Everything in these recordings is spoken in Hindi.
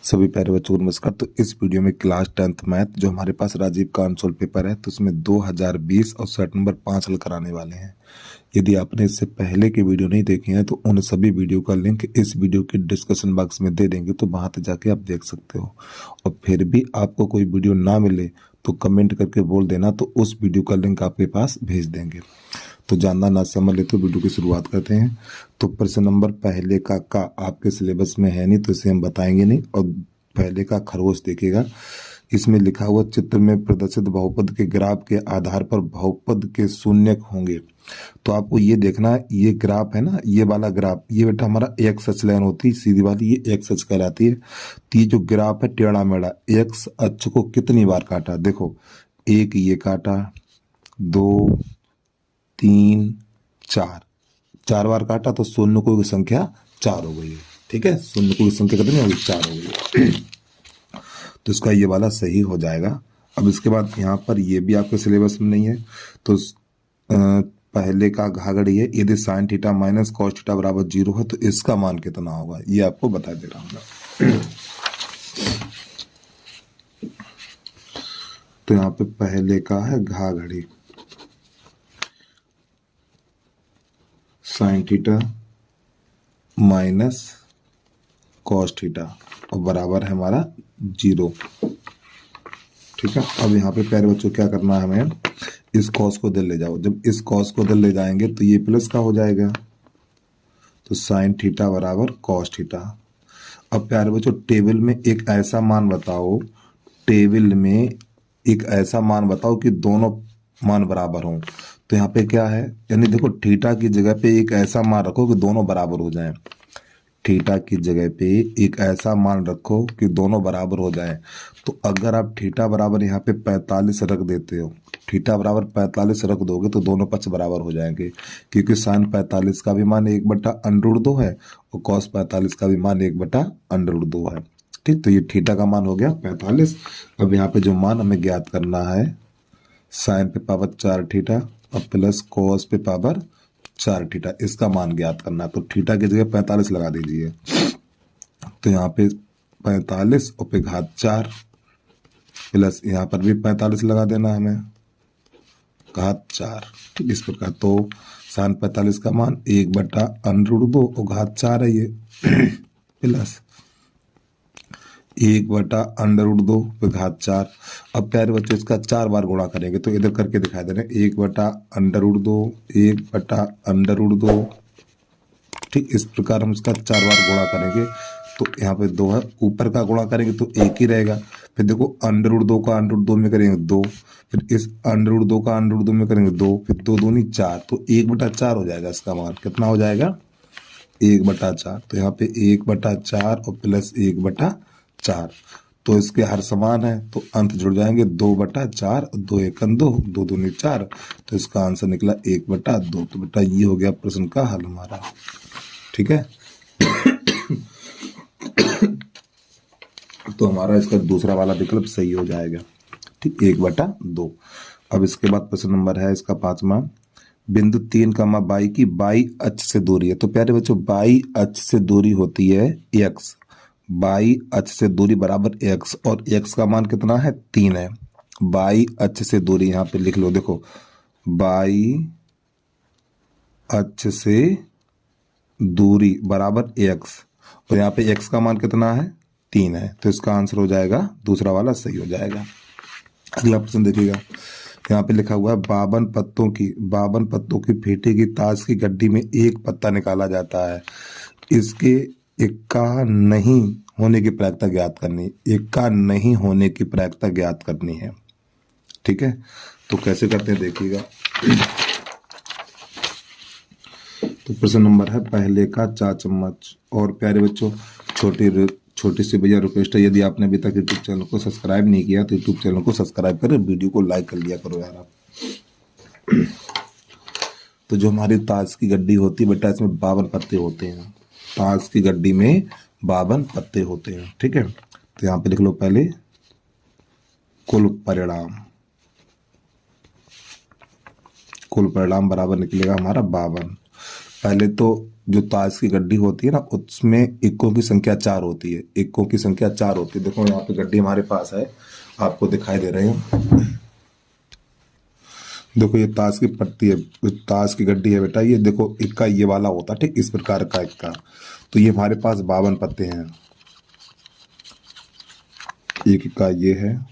सभी प्यारे बच्चों को नमस्कार। तो इस वीडियो में क्लास 10th मैथ जो हमारे पास राजीव का आंसर पेपर है तो उसमें 2020 और सेट नंबर 5 हल कराने वाले हैं। यदि आपने इससे पहले की वीडियो नहीं देखी है तो उन सभी वीडियो का लिंक इस वीडियो के डिस्कशन बॉक्स में दे देंगे, तो वहां तक जाके आप देख सकते हो। और फिर भी आपको कोई वीडियो ना मिले तो कमेंट करके बोल देना, तो उस वीडियो का लिंक आपके पास भेज देंगे। तो जानना ना समझ ले तो वीडियो की शुरुआत करते हैं। तो प्रश्न नंबर पहले का आपके सिलेबस में है नहीं तो इसे हम बताएंगे नहीं। और पहले का खरगोश देखिएगा, इसमें लिखा हुआ चित्र में प्रदर्शित बहुपद के ग्राफ के आधार पर बहुपद के शून्यक होंगे। तो आपको ये देखना है, ये ग्राफ है ना, ये वाला ग्राफ, ये बेटा हमारा एक्स अक्ष लाइन होती है सीधी वाली, ये एक्स अक्ष कहलाती है। तो ये जो ग्राफ है टेढ़ा मेढ़ा एक्स अक्ष को कितनी बार काटा, देखो एक ये काटा, दो, तीन, चार बार काटा, तो शून्य की संख्या 4 हो गई है। ठीक है, शून्य की संख्या कितनी होगी, 4 हो गई। तो इसका ये वाला सही हो जाएगा। अब इसके बाद यहाँ पर ये भी आपके सिलेबस में नहीं है, तो पहले का घाघड़ी है, यदि sign theta minus cos theta बराबर 0 है तो इसका मान कितना होगा, ये आपको बता दे रहा हूँ। तो यहाँ पे पहले का है घाघड़ी, sine theta minus cos theta और बराबर है हमारा 0। ठीक है, अब यहाँ पे प्यारे बच्चों क्या करना है हमें, इस कॉस को इधर ले जाओ। जब इस कॉस को इधर ले जाएंगे तो ये प्लस का हो जाएगा, तो साइन थीटा बराबर कॉस थीटा। अब प्यारे बच्चों टेबल में एक ऐसा मान बताओ, टेबल में एक ऐसा मान बताओ कि दोनों मान बराबर हों। तो यहाँ पे क्या है, यानी देखो थीटा की जगह पे एक ऐसा मान रखो कि दोनों बराबर हो जाएं। थीटा की जगह पे एक ऐसा मान रखो कि दोनों बराबर हो जाएं। तो अगर आप थीटा बराबर यहाँ पे 45 रख देते हो, थीटा बराबर 45 रख दोगे तो दोनों पक्ष बराबर हो जाएंगे, क्योंकि साइन 45 का भी मान 1/√2 है और कॉस 45 का भी मान 1/√2 है। ठीक, तो ये थीटा का मान हो गया 45। अब यहाँ पे जो मान हमें ज्ञात करना है, साइन पे पावर 4 थीटा और प्लस कॉस पे पावर 4 थीटा, इसका मान ज्ञात करना है। तो थीटा की जगह 45 लगा दीजिए, तो यहाँ पे 45 और पे घात 4 प्लस यहाँ पर भी 45 लगा देना हमें, घात 4। ठीक, इस प्रकार तो साइन 45 का मान 1/√2 और घात 4 है ये प्लस 1/√2 पे घात 4। अब प्यारे बच्चों इसका 4 बार गुणा करेंगे, तो इधर करके दिखा दे रहे हैं 1/√2 1/√2। ठीक, इस प्रकार हम इसका 4 बार गुणा करेंगे। तो यहाँ पे 2 है, ऊपर का गुणा करेंगे तो 1 ही रहेगा। फिर देखो √2 का √2 में करेंगे 2, फिर इस √2 का √2 में करेंगे 2, फिर 2 दूनी 4, तो 1/4 हो जाएगा। इसका मान कितना हो जाएगा, 1/4। तो यहाँ पे 1/4 और प्लस 1/4, तो इसके हर समान है तो अंत जुड़ जाएंगे 2/4, 2 1 2, 2 दूनी 4, तो इसका आंसर निकला 1/2। तो बेटा ये हो गया प्रश्न का हल हमारा। ठीक है, तो हमारा इसका दूसरा वाला विकल्प सही हो जाएगा। ठीक, 1/2। अब इसके बाद प्रश्न नंबर है इसका 5वां, बिंदु 3, बाई की बाई अक्ष से दूरी है। तो प्यारे बच्चों बाई अक्ष से दूरी होती है x, बाई अक्ष से दूरी बराबर x, और x का मान कितना है, 3 है। बाई अक्ष से दूरी यहाँ पे लिख लो, देखो बाई अक्ष से दूरी बराबर x, और यहाँ पे x का मान कितना है, 3 है। तो इसका आंसर हो जाएगा दूसरा वाला सही हो जाएगा। अगला प्रश्न देखिएगा, यहाँ पे लिखा हुआ है 52 पत्तों की फेंटे की ताश की गड्डी में एक पत्ता निकाला जाता है, इसके इक्का नहीं होने की प्रायिकता ज्ञात करनी, इक्का नहीं होने की प्रायिकता ज्ञात करनी है। ठीक है, तो कैसे करते हैं देखिएगा। तो प्रश्न नंबर है पहले का 4 चम्मच। और प्यारे बच्चों छोटी सी भैया रिक्वेस्ट है, यदि आपने अभी तक यूट्यूब चैनल को सब्सक्राइब नहीं किया तो यूट्यूब चैनल को सब्सक्राइब करें, वीडियो को लाइक कर लिया करो यार आप। तो जो हमारी ताश की गड्डी होती है बेटा, इसमें 52 पत्ते होते हैं। ताश की गड्डी में 52 पत्ते होते हैं। ठीक है, तो यहाँ पे लिख लो पहले कुल परिणाम बराबर निकलेगा हमारा 52। पहले तो जो ताश की गड्डी होती है ना, उसमें इक्कों की संख्या 4 होती है, इक्कों की संख्या 4 होती है। देखो यहाँ पे गड्डी हमारे पास है, आपको दिखाई दे रही है। देखो ये ताश की पत्ती है, ताश की गड्डी है बेटा, ये देखो इक्का ये वाला होता है, ठीक, इस प्रकार का इक्का। तो ये हमारे पास 52 पत्ते हैं, एक इक्का ये है,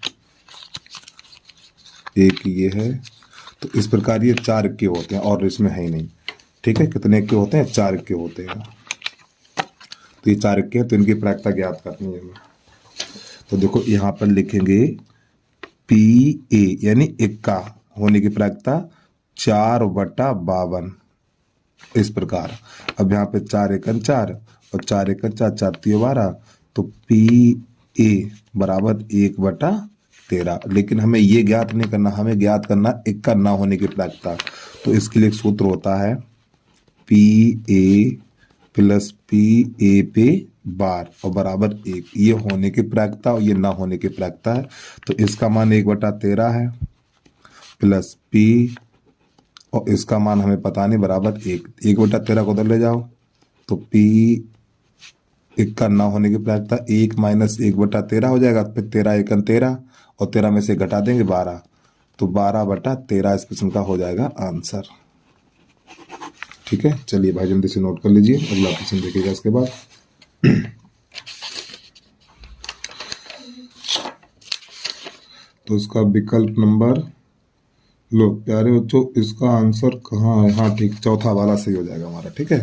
एक ये है। तो इस प्रकार ये 4 इक्के होते हैं और इसमें है ही नहीं, ठीक है। कितने इक्के होते हैं? 4 इक्के होते हैं। तो ये 4 इक्के हैं, तो इनकी प्रायिकता ज्ञात करनी है हमें। तो देखो यहाँ पर लिखेंगे पी ए यानी इक्का होने की प्रायिकता 4/52, इस प्रकार। अब यहाँ पे 4 एकन 4 और 4 एकन 4, 4 तियो 12, तो पी ए बराबर 1/13। लेकिन हमें ये ज्ञात नहीं करना, हमें ज्ञात करना इक्का ना होने की प्रायिकता। तो इसके लिए एक सूत्र होता है P A plus P A पे बार और बराबर 1। ये होने की प्रायिकता और ये ना होने की प्रायिकता है। तो इसका मान 1/13 है, प्लस पी और इसका मान हमें पता नहीं, बराबर 1। 1/13 को उधर ले जाओ तो पी इक्का ना होने की प्रायिकता 1 माइनस 1/13 हो जाएगा। फिर 13 एकन 13 और 13 में से घटा देंगे 12, तो 12/13 इस प्रश्न का हो जाएगा आंसर। ठीक है, चलिए भाई जल्दी से नोट कर लीजिए, अगला प्रश्न देखिएगा इसके बाद। तो इसका विकल्प नंबर, लो प्यारे बच्चों, इसका आंसर कहाँ है? हाँ ठीक, चौथा वाला सही हो जाएगा हमारा, ठीक है।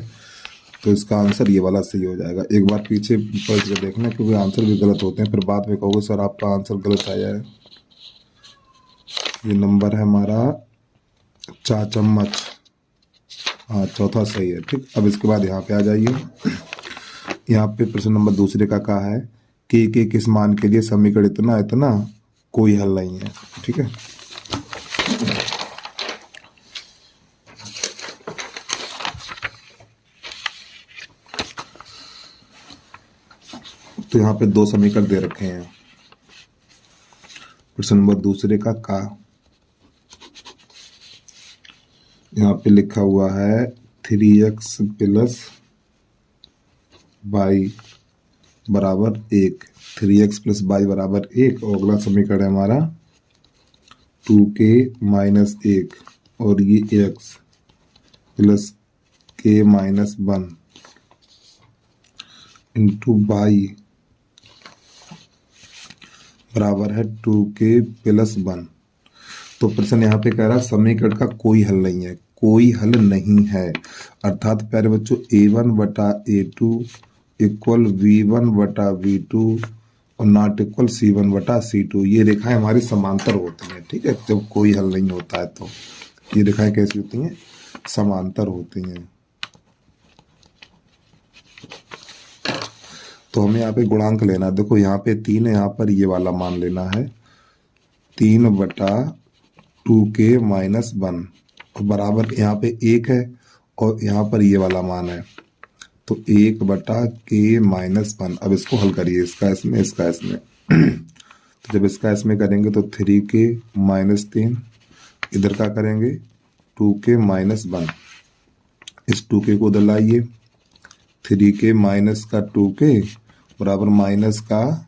तो इसका आंसर ये वाला सही हो जाएगा। एक बार पीछे पढ़ के देखना, क्योंकि आंसर भी गलत होते हैं, फिर बाद में कहोगे सर आपका आंसर गलत आया है। ये नंबर है हमारा 4 चम्मच, हाँ चौथा सही है, ठीक। अब इसके बाद यहाँ पे आ जाइए। यहाँ पे प्रश्न नंबर दूसरे का कहा है कि किस मान के लिए समीकरण इतना इतना कोई हल नहीं है, ठीक है। तो यहाँ पे 2 समीकरण दे रखे हैं। प्रश्न नंबर दूसरे का यहाँ पे लिखा हुआ है 3x प्लस वाई बराबर 1, 3x प्लस वाई बराबर 1। और अगला समीकरण है हमारा 2k माइनस 1 और ये x plus k minus 1 into y बराबर है 2k प्लस 1। तो प्रश्न यहाँ पे कह रहा है समीकरण का कोई हल नहीं है, कोई हल नहीं है। अर्थात प्यारे बच्चों a1/a2 इक्वल v1/v2 और नॉट इक्वल c1/c2, ये रेखाएं हमारी समांतर होती हैं, ठीक है। जब कोई हल नहीं होता है तो ये रेखाएं कैसी होती हैं? समांतर होती हैं। तो हमें यहाँ पे गुणांक लेना है। देखो यहाँ पे 3 है, यहाँ पर ये वाला मान लेना है 3/2k माइनस 1 और बराबर यहाँ पे 1 है और यहाँ पर ये वाला मान है, तो 1/k माइनस 1। अब इसको हल करिए, इसका इसमें, इसका इसमें। तो जब इसका इसमें करेंगे तो 3k माइनस 3, इधर का करेंगे 2k माइनस 1। इस 2k को उधर लाइए, 3k माइनस का 2k बराबर माइनस का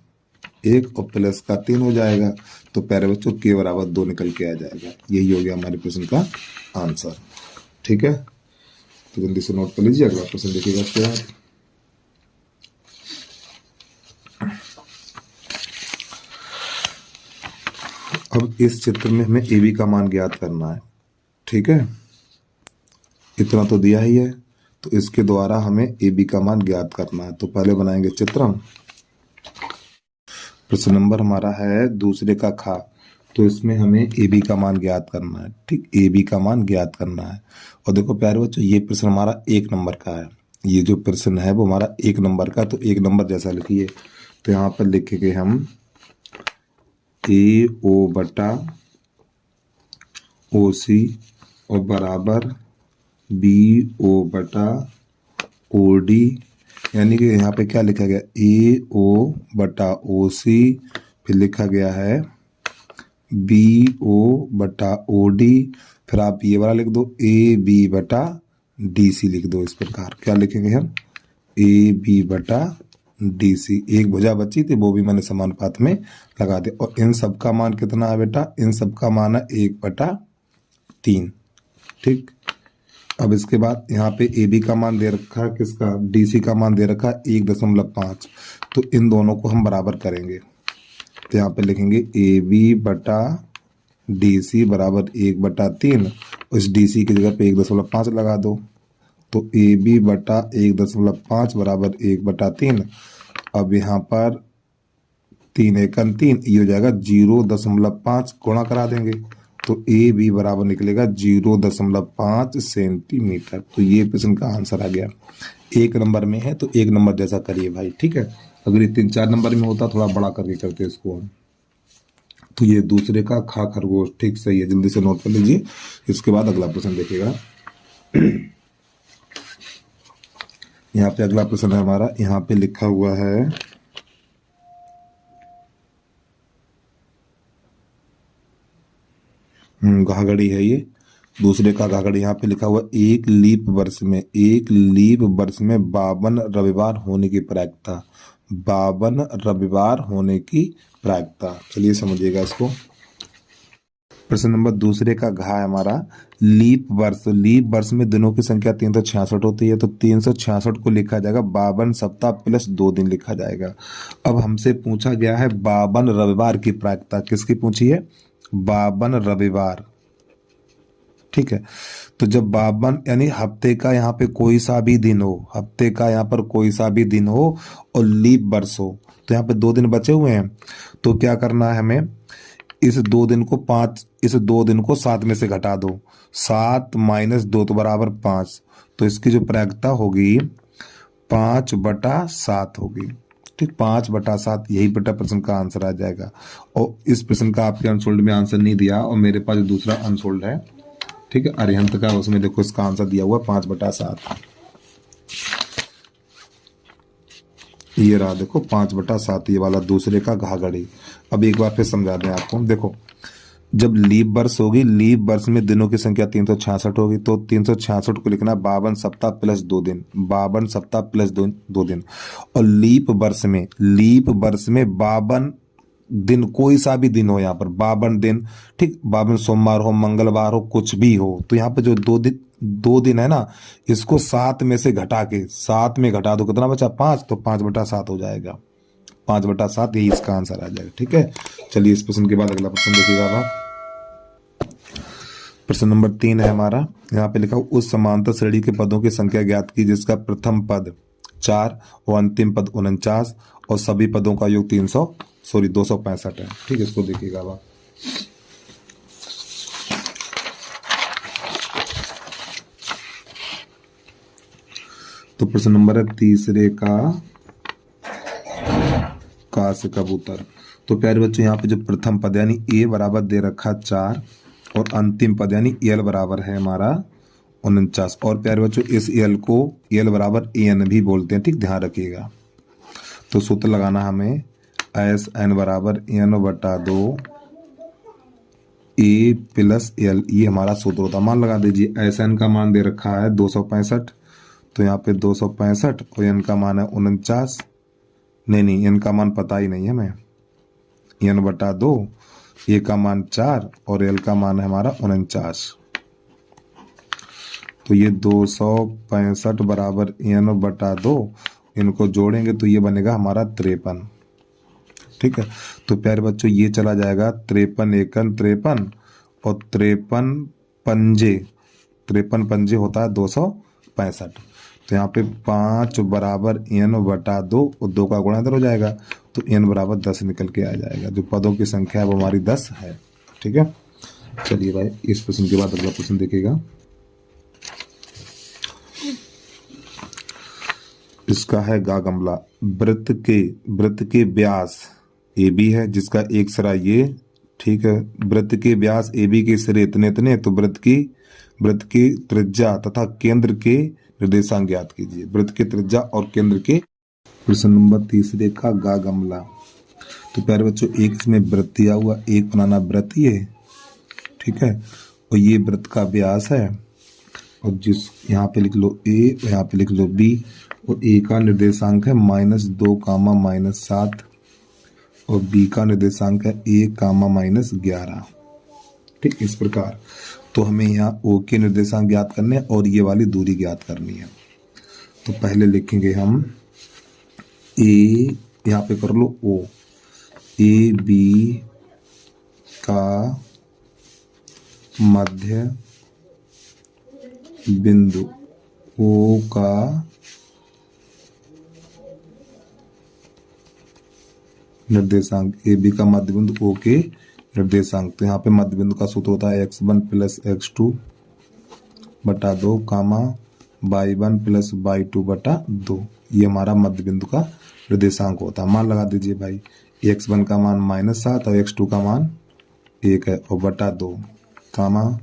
1 और प्लस का 3 हो जाएगा। तो प्यारे बच्चों k बराबर 2 निकल के आ जाएगा। यही हो गया हमारे प्रश्न का आंसर, ठीक है। तो जल्दी से नोट कर लीजिए, अगला प्रश्न देखिएगा इसके बाद। अब इस चित्र में हमें ए बी का मान ज्ञात करना है, ठीक है। इतना तो दिया ही है, तो इसके द्वारा हमें ए बी का मान ज्ञात करना है। तो पहले बनाएंगे चित्र। प्रश्न नंबर हमारा है दूसरे का खा, तो इसमें हमें ए बी का मान ज्ञात करना है, ठीक। ए बी का मान ज्ञात करना है। और देखो प्यारे बच्चों, ये प्रश्न हमारा 1 नंबर का है। ये जो प्रश्न है वो हमारा 1 नंबर का, तो 1 नंबर जैसा लिखिए। तो यहाँ पर लिखेंगे हम AO/OC और बराबर BO/OD, यानी कि यहाँ पे क्या लिखा गया AO/OC, फिर लिखा गया है BO/OD, फिर आप ये वाला लिख दो AB/OD, DC लिख दो। इस प्रकार क्या लिखेंगे हम, AB बटा DC। एक भुजा बची थी वो भी मैंने समानुपात में लगा दिया। और इन सब का मान कितना है बेटा, इन सब का मान है 1/3। ठीक, अब इसके बाद यहाँ पे AB का मान दे रखा है, किसका, DC का मान दे रखा है 1.5। तो इन दोनों को हम बराबर करेंगे। तो यहाँ पे लिखेंगे AB बटा DC बराबर 1/3। इस DC की जगह पे 1.5 लगा दो। तो AB बटा 1.5 बराबर 1/3। अब यहाँ पर 3 एकम 3, ये हो जाएगा 0.5 गुणा करा देंगे। तो AB बराबर निकलेगा 0.5 सेंटीमीटर। तो ये प्रश्न का आंसर आ गया। 1 नंबर में है तो 1 नंबर जैसा करिए भाई, ठीक है। अगर ये 3-4 नंबर में होता थोड़ा बड़ा करके करते इसको हम। तो ये दूसरे का खा खरगोश, ठीक सही है, जल्दी से नोट कर लीजिए। इसके बाद अगला प्रश्न देखिएगा। यहाँ पे अगला प्रश्न है हमारा, यहाँ पे लिखा हुआ है घाघड़ी है ये, दूसरे का घाघड़ी। यहाँ पे लिखा हुआ एक लीप वर्ष में 52 रविवार होने की प्रायिकता। 52 रविवार होने की प्रायिकता, चलिए समझिएगा इसको। प्रश्न नंबर दूसरे का घा है हमारा लीप वर्ष। लीप वर्ष में दिनों की संख्या 366 होती है। तो 366 को लिखा जाएगा 52 सप्ताह प्लस 2 दिन लिखा जाएगा। अब हमसे पूछा गया है 52 रविवार की प्रायिकता। किसकी पूछी है, 52 रविवार, ठीक है। तो जब 52 यानी हफ्ते का यहाँ पे कोई सा भी दिन हो, हफ्ते का यहाँ पर कोई सा भी दिन हो और लीप वर्ष हो, तो यहाँ पे 2 दिन बचे हुए हैं। तो क्या करना है हमें, इस 2 दिन को 7 में से घटा दो। 7 - 2 तो बराबर 5। तो इसकी जो प्रायिकता होगी 5/7 होगी, ठीक। 5/7 यही बेटा प्रश्न का आंसर आ जाएगा। और इस प्रश्न का आपके अनसोल्ड में आंसर नहीं दिया और मेरे पास दूसरा अनसोल्ड है, ठीक है, अरिहंत का, उसमें देखो इसका आंसर दिया हुआ 5/7। ये रहा देखो 5/7, ये वाला दूसरे का घाघड़ी। अब एक बार फिर समझा दें आपको। देखो जब लीप वर्ष होगी, लीप वर्ष में दिनों की संख्या 366 होगी। तो 366 को लिखना 52 सप्ताह प्लस 2 दिन, 52 सप्ताह प्लस 2 दिन। और लीप वर्ष में 52 दिन, कोई सा भी दिन हो, यहाँ पर 52 दिन, ठीक। 52 सोमवार हो, मंगलवार हो, कुछ भी हो। तो यहाँ पे जो 2 दिन है ना, इसको 7 में से घटा के 7 में घटा दो, कितना बचा 5। तो 5/7 हो जाएगा। 5/7 यही इसका आंसर आ जाएगा, ठीक है। चलिए इस प्रश्न के बाद अगला प्रश्न देखिएगा आप। प्रश्न नंबर 3 है हमारा, यहाँ पे लिखा उस समांतर श्रेणी के पदों की संख्या ज्ञात की जिसका प्रथम पद 4 और अंतिम पद 49 और सभी पदों का योग 265 है, ठीक है। इसको देखिएगा आप। तो प्रश्न नंबर है तीसरे का से कबूतर। तो प्यारे बच्चों यहाँ पे जो प्रथम पद यानी ए बराबर दे रखा 4 और अंतिम पद यानी एल बराबर है हमारा 49। और प्यारे बच्चों इस एल को एल बराबर एन भी बोलते हैं, ठीक, ध्यान रखिएगा। तो सूत्र लगाना हमें SN बराबर N/2 ए प्लस एल, ये हमारा सूत्र होता है। मान लगा दीजिए SN का मान दे रखा है 265, तो यहाँ पे 265 और एन का मान है 49। नहीं, एन का मान पता ही नहीं है हमें। N/2, ए का मान 4 और एल का मान है हमारा 49। तो ये 265 बराबर N/2, इनको जोड़ेंगे तो ये बनेगा हमारा 53, ठीक है। तो प्यारे बच्चों ये चला जाएगा 53 एकन 53 और 53 पंजे होता है 265। तो यहाँ पे 5 बराबर N/2 और 2 का गुणा इधर हो जाएगा। तो N बराबर 10 निकल के आ जाएगा। जो पदों की संख्या है वो हमारी 10 है, ठीक है। चलिए भाई इस प्रश्न के बाद अगला प्रश्न देखिएगा। इसका है गा गमला। वृत्त के व्यास AB है जिसका एक सिरा ये, ठीक है। वृत्त के व्यास AB के सिरे इतने, तो वृत्त की त्रिज्या तथा केंद्र के निर्देशांक ज्ञात कीजिए। वृत्त के त्रिज्या और केंद्र के। प्रश्न नंबर तीसरे का गा गमला। तो प्यारे बच्चों एक इसमें वृत्त दिया हुआ, एक बनाना वृत्त ये, ठीक है। और ये वृत्त का व्यास है और जिस यहाँ पे लिख लो ए, यहाँ पे लिख लो बी, और ए का निर्देशांक है -2 कामा -7 और बी का निर्देशांक है 1 कामा -11। ठीक, इस प्रकार। तो हमें यहाँ ओ के निर्देशांक ज्ञात करने हैं और ये वाली दूरी ज्ञात करनी है। तो पहले लिखेंगे हम ए, यहाँ पे कर लो ओ, ए बी का मध्य बिंदु ओ का निर्देशांक, ए बी का मध्य बिंदु ओ के निर्देशांक। तो यहाँ पे मध्य बिंदु का सूत्र होता है x1 + x2 बटा 2 कामा y1 + y2 बटा 2। ये हमारा मध्य बिंदु का निर्देशांक होता है। मान लगा दीजिए भाई, x1 का मान -7 और x2 का मान 1 है और बटा 2 कामा,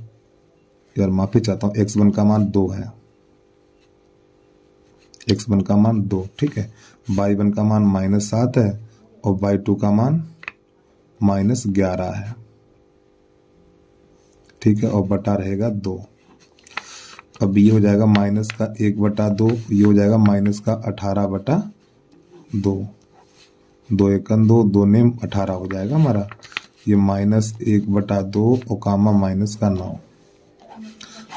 यार माफी चाहता हूँ, x1 का मान 2 है, x1 का मान 2, ठीक है। y1 का मान -7 है और y2 का मान -11 है, ठीक है, और बटा रहेगा 2। अब ये हो जाएगा माइनस का 1/2, ये हो जाएगा माइनस का 18/2, 2 एकन 2, 2 नेम 18 हो जाएगा हमारा। ये -1/2 और कामा माइनस का 9।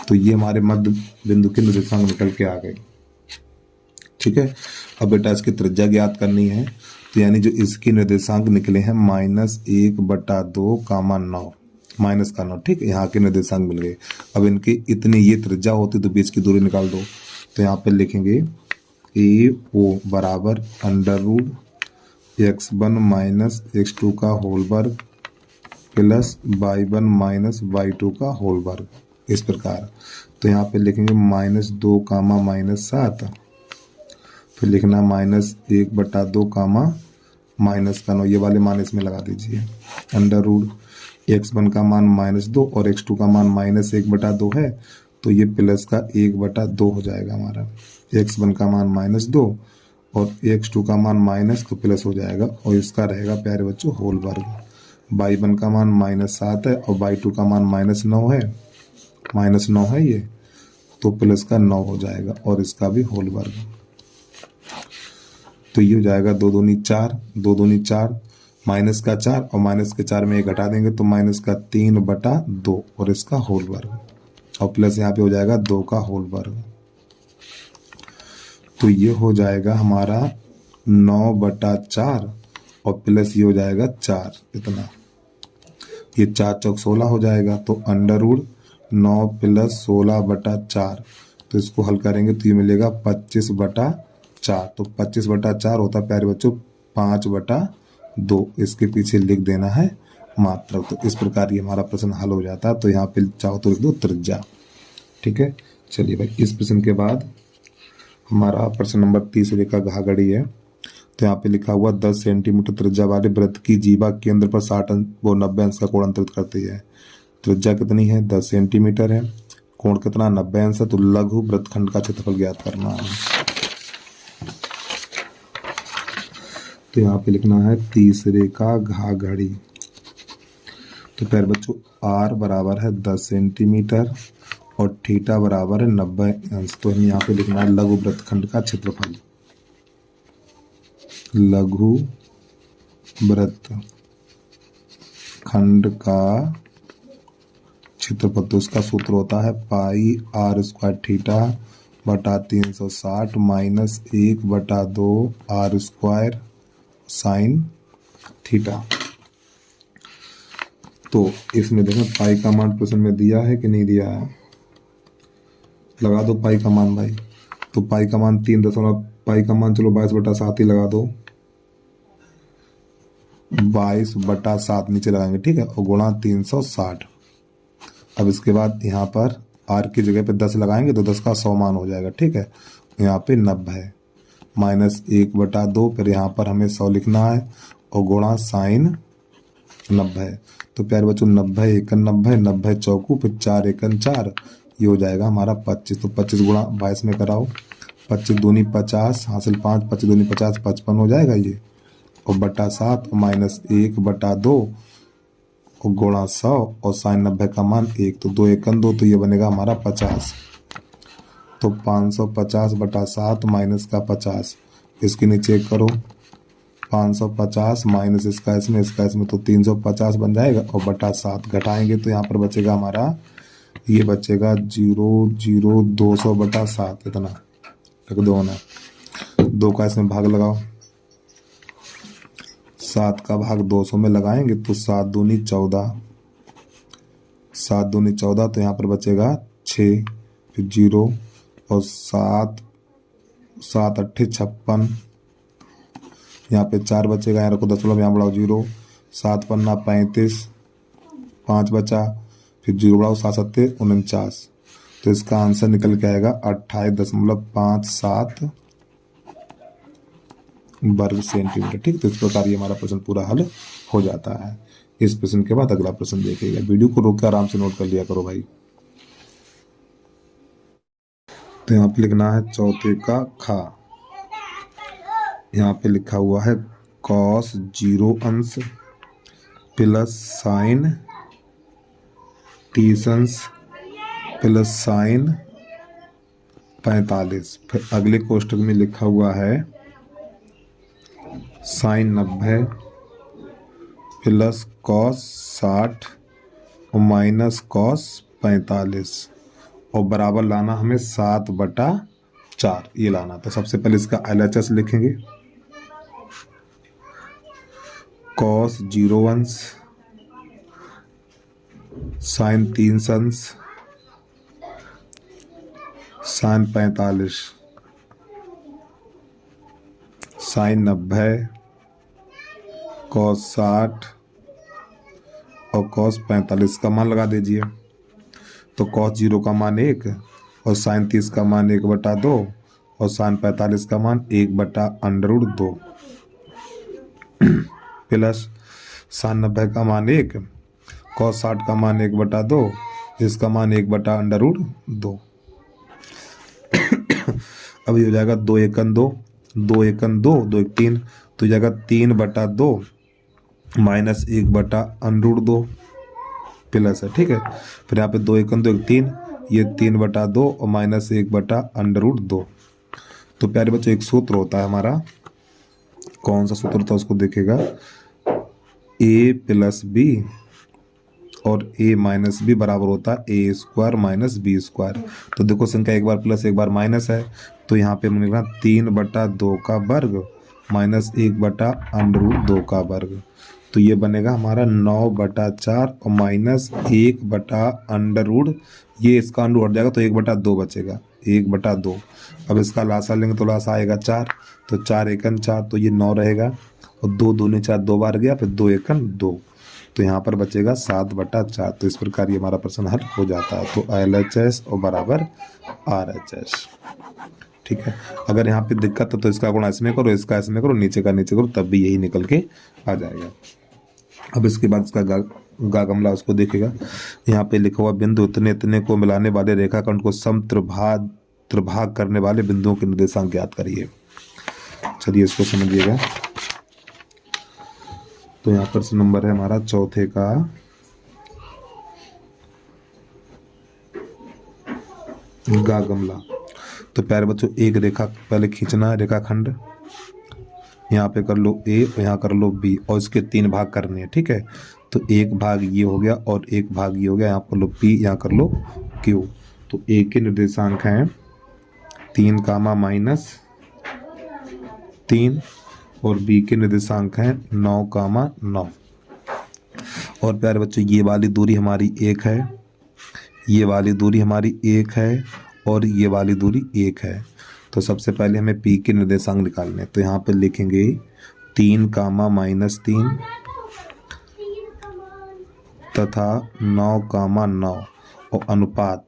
तो ये हमारे मध्य बिंदु के निर्देशांक निकल के आ गए, ठीक है। अब बेटा इसकी त्रिज्या ज्ञात करनी है, तो यानी जो इसके निर्देशांक निकले हैं -1/2 कामा 9, माइनस का 9, ठीक है। यहाँ के निर्देशांक मिल गए। अब इनकी इतनी ये त्रिज्या होती तो बीच की दूरी निकाल दो। तो यहाँ पे लिखेंगे ए ओ बराबर √x1 - x2 का होल वर्ग प्लस y1 - y2 का होल वर्ग, इस प्रकार। तो यहाँ पे लिखेंगे -2 कामा -7, फिर लिखना -1/2 कामा माइनस का 9, ये वाले मान इसमें लगा दीजिए। √x1 का मान -2 और x2 का मान -1/2 है, तो ये प्लस का 1/2 हो जाएगा हमारा। x1 का मान -2 और x2 का मान माइनस, तो प्लस हो जाएगा और इसका रहेगा प्यारे बच्चों होल वर्ग। y1 का मान -7 है और y2 का मान -9 है, -9 है ये, तो प्लस का 9 हो जाएगा और इसका भी होल वर्ग। तो ये हो जाएगा 2 दूनी 4, 2 दूनी 4, माइनस का 4 और माइनस के 4 में 1 घटा देंगे तो माइनस का 3/2 और इसका होल वर्ग, और प्लस यहाँ पे हो जाएगा 2 का होल वर्ग। तो ये हो जाएगा हमारा 9/4 और प्लस ये हो जाएगा 4, इतना, ये 4 चौक 16 हो जाएगा। तो √9 + 16/4, तो इसको हल करेंगे तो ये मिलेगा 25/4। तो 25/4 होता है प्यारे बच्चों 5/2, इसके पीछे लिख देना है मात्रक। तो इस प्रकार ये हमारा प्रश्न हल हो जाता है। तो यहाँ पे चाहो तो लिख दो त्रिज्या, ठीक है। चलिए भाई, इस प्रश्न के बाद हमारा प्रश्न नंबर 30 का घाघड़ी है। तो यहाँ पे लिखा हुआ 10 सेंटीमीटर त्रिज्या वाले वृत्त की जीवा केंद्र पर 90 अंश का कोण अंतरित करती है। त्रिज्या कितनी है? 10 सेंटीमीटर है। कोण कितना? 90 अंश है। तो लघु वृत्तखंड का क्षेत्रफल ज्ञात करना है। तो यहाँ पे लिखना है 30 का घाघड़ी। तो प्यारे बच्चों r बराबर है 10 सेंटीमीटर और थीटा बराबर है 90 अंश। तो हम यहाँ पे लिखना है लघु वृत्तखंड का क्षेत्रफल। लघु वृत्तखंड का क्षेत्रफल, तो उसका सूत्र होता है पाई r² थीटा बटा 360 माइनस 1/2 r² साइन थीटा। तो इसमें देखो पाई का मान प्रश्न में दिया है कि नहीं दिया है, लगा दो पाई का मान भाई। तो पाई का मान 3 पाई का मान चलो 22/7 ही लगा दो, 22/7 नीचे लगाएंगे, ठीक है, और गुणा 360। अब इसके बाद यहाँ पर r की जगह पे 10 लगाएंगे तो 10 का 100 मान हो जाएगा, ठीक है। यहाँ पे 90 है माइनस 1/2, फिर यहाँ पर हमें 100 लिखना है और गुणा साइन 90 है। तो प्यारे बच्चों 90 एकन 90, 90 चौकू, फिर 4 एकन 4, ये हो जाएगा हमारा 25। तो 25 गुणा 22 में कराओ, 25 दूनी 50 हासिल 5, 25 दूनी 50, 55 हो जाएगा ये, और बटा 7 माइनस 1/2 और गुणा 100 और साइन 90 का मान 1, तो 2 एकन 2, तो ये बनेगा हमारा 50। तो 550/7 माइनस का 50, इसके नीचे करो 550 माइनस इसका इसमें तो 350 बन जाएगा और बटा 7 घटाएंगे तो यहाँ पर बचेगा हमारा, ये बचेगा 200/7 इतना रख दो ना। 2 का इसमें भाग लगाओ, 7 का भाग 200 में लगाएंगे तो 7 दूनी 14, 7 दूनी 14 तो यहाँ पर बचेगा 6, फिर 0 और 7 8 56, यहाँ पे 4 बचेगा, यहाँ रखो दशमलव, यहाँ बढ़ाओ 0, 7 पन्ना 35, 5 बचा, फिर 0 बढ़ाओ 7 सत्ते 49, तो इसका आंसर निकल के आएगा 28.57 वर्ग सेंटीमीटर। ठीक, तो इस प्रकार ये हमारा प्रश्न पूरा हल हो जाता है। इस प्रश्न के बाद अगला प्रश्न देखिएगा, वीडियो को रोक कर आराम से नोट कर लिया करो भाई। तो यहाँ पे लिखना है चौथे का खा, यहाँ पे लिखा हुआ है कॉस 0 अंश प्लस साइन 30 अंश प्लस साइन 45। फिर अगले कोष्टक में लिखा हुआ है साइन 90 प्लस कॉस 60 और माइनस कॉस 45 और बराबर लाना हमें 7/4 ये लाना। तो सबसे पहले इसका LHS लिखेंगे, कॉस 0 अंश साइन 3 अंश साइन 45 साइन 90 कॉस 60 और कॉस 45 का मान लगा दीजिए। तो कॉस 0 का मान 1 और साइन 30 का मान 1/2 और साइन 45 का मान 1/√2 प्लस साइन 90 का मान 1, कॉस 60 का मान 1/2, इसका मान 1/√2। अब ये हो जाएगा 2 एकन 2, 2 एकन 2, 2 एक 3, तो हो जाएगा 3/2 माइनस 1/√2 प्लस है। ठीक है, फिर यहाँ पे 2 एकन 2 एक 3, ये 3/2 और माइनस 1/√2। तो प्यारे बच्चों एक सूत्र होता है हमारा, कौन सा सूत्र होता है उसको देखेगा, a + b और a - b बराबर होता है a² - b²। तो देखो संख्या एक बार प्लस एक बार माइनस है, तो यहाँ पे मिल रहा 3/2 का वर्ग माइनस 1/√2 का वर्ग, तो ये बनेगा हमारा 9/4 और माइनस 1/√, ये इसका अंडर हट जाएगा तो 1/2 बचेगा, 1/2। अब इसका लासा लेंगे तो लासा आएगा 4, तो 4 एकन 4, तो ये 9 रहेगा और 2 दूनी 4 2 बार गया, फिर 2 एकन 2, तो यहाँ पर बचेगा 7/4। तो इस प्रकार ये हमारा प्रश्न हल हो जाता है। तो LHS और बराबर RHS। ठीक है, अगर यहाँ पे दिक्कत है तो इसका गुणा इसमें करो, इसका इसमें करो, नीचे का नीचे करो, तब भी यही निकल के आ जाएगा। अब इसके बाद इसका गागमला उसको देखेगा, यहाँ पे लिखा हुआ बिंदु इतने इतने को मिलाने वाले रेखाखंड को त्रिभाग करने वाले बिंदुओं के निर्देशांक ज्ञात करिए। चलिए इसको समझिएगा। तो यहाँ पर नंबर है हमारा चौथे का गागमला। तो प्यारे बच्चों एक रेखा पहले खींचना है, रेखाखंड यहाँ पे कर लो A और यहाँ कर लो B और इसके 3 भाग करने हैं। ठीक है, तो एक भाग ये हो गया और एक भाग ये हो गया, यहाँ कर लो P, यहाँ कर लो Q। तो A के निर्देशांक हैं 3, -3 और B के निर्देशांक हैं 9, 9। और प्यारे बच्चों ये वाली दूरी हमारी 1 है, ये वाली दूरी हमारी 1 है और ये वाली दूरी 1 है। तो सबसे पहले हमें P के निर्देशांक निकालने हैं, तो यहाँ पे लिखेंगे 3, -3 तथा 9, 9 और अनुपात।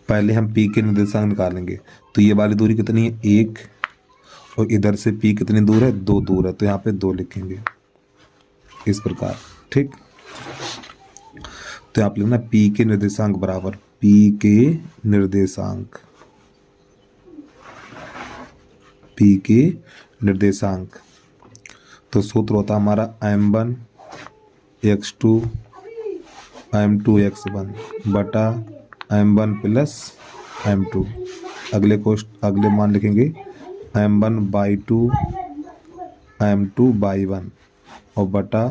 पहले हम P के निर्देशांक निकालेंगे, तो ये वाली दूरी कितनी है 1 और इधर से P कितनी दूर है 2 दूर है, तो यहाँ पे 2 लिखेंगे इस प्रकार। ठीक, तो आप लिखना P के निर्देशांक बराबर P के निर्देशांक, P के निर्देशांक। तो सूत्र होता है हमारा m1 x2 m2x1 बटा m1 प्लस m2। अगले मान लिखेंगे m1/2 m2/1 और बटा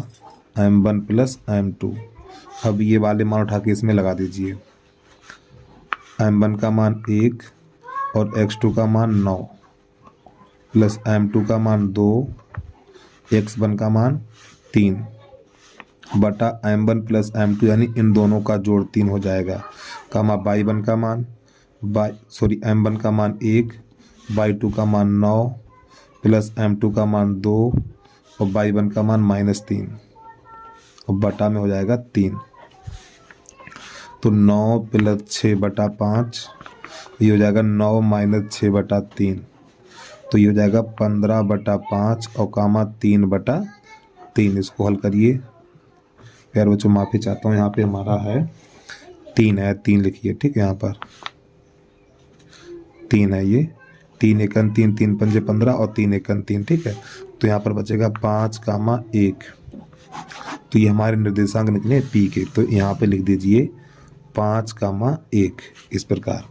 m1 प्लस m2। अब ये वाले मान उठा के इसमें लगा दीजिए। m1 का मान 1 और x2 का मान 9 प्लस m2 का मान 2, x1 का मान 3 बटा m1 प्लस m2 यानी इन दोनों का जोड़ 3 हो जाएगा। कामा y1 का मान m1 का मान 1, y2 का मान 9 प्लस m2 का मान 2 और y1 का मान -3 और बटा में हो जाएगा 3। तो 9 प्लस 6 बटा 5 ये हो जाएगा 9 माइनस 6 बटा 3, तो ये हो जाएगा 15 बटा 5 और कामा 3 बटा 3। इसको हल करिए। प्यारे बच्चों माफ़ी चाहता हूँ, यहाँ पे हमारा है 3 है, 3 लिखिए। ठीक है, यहाँ पर 3 है, ये 3 एकन 3, 3 पंजे 15 और 3 एकन 3। ठीक है, तो यहाँ पर बचेगा 5,1। तो ये हमारे निर्देशांक निकले पी के, तो यहाँ पे लिख दीजिए 5,1 इस प्रकार।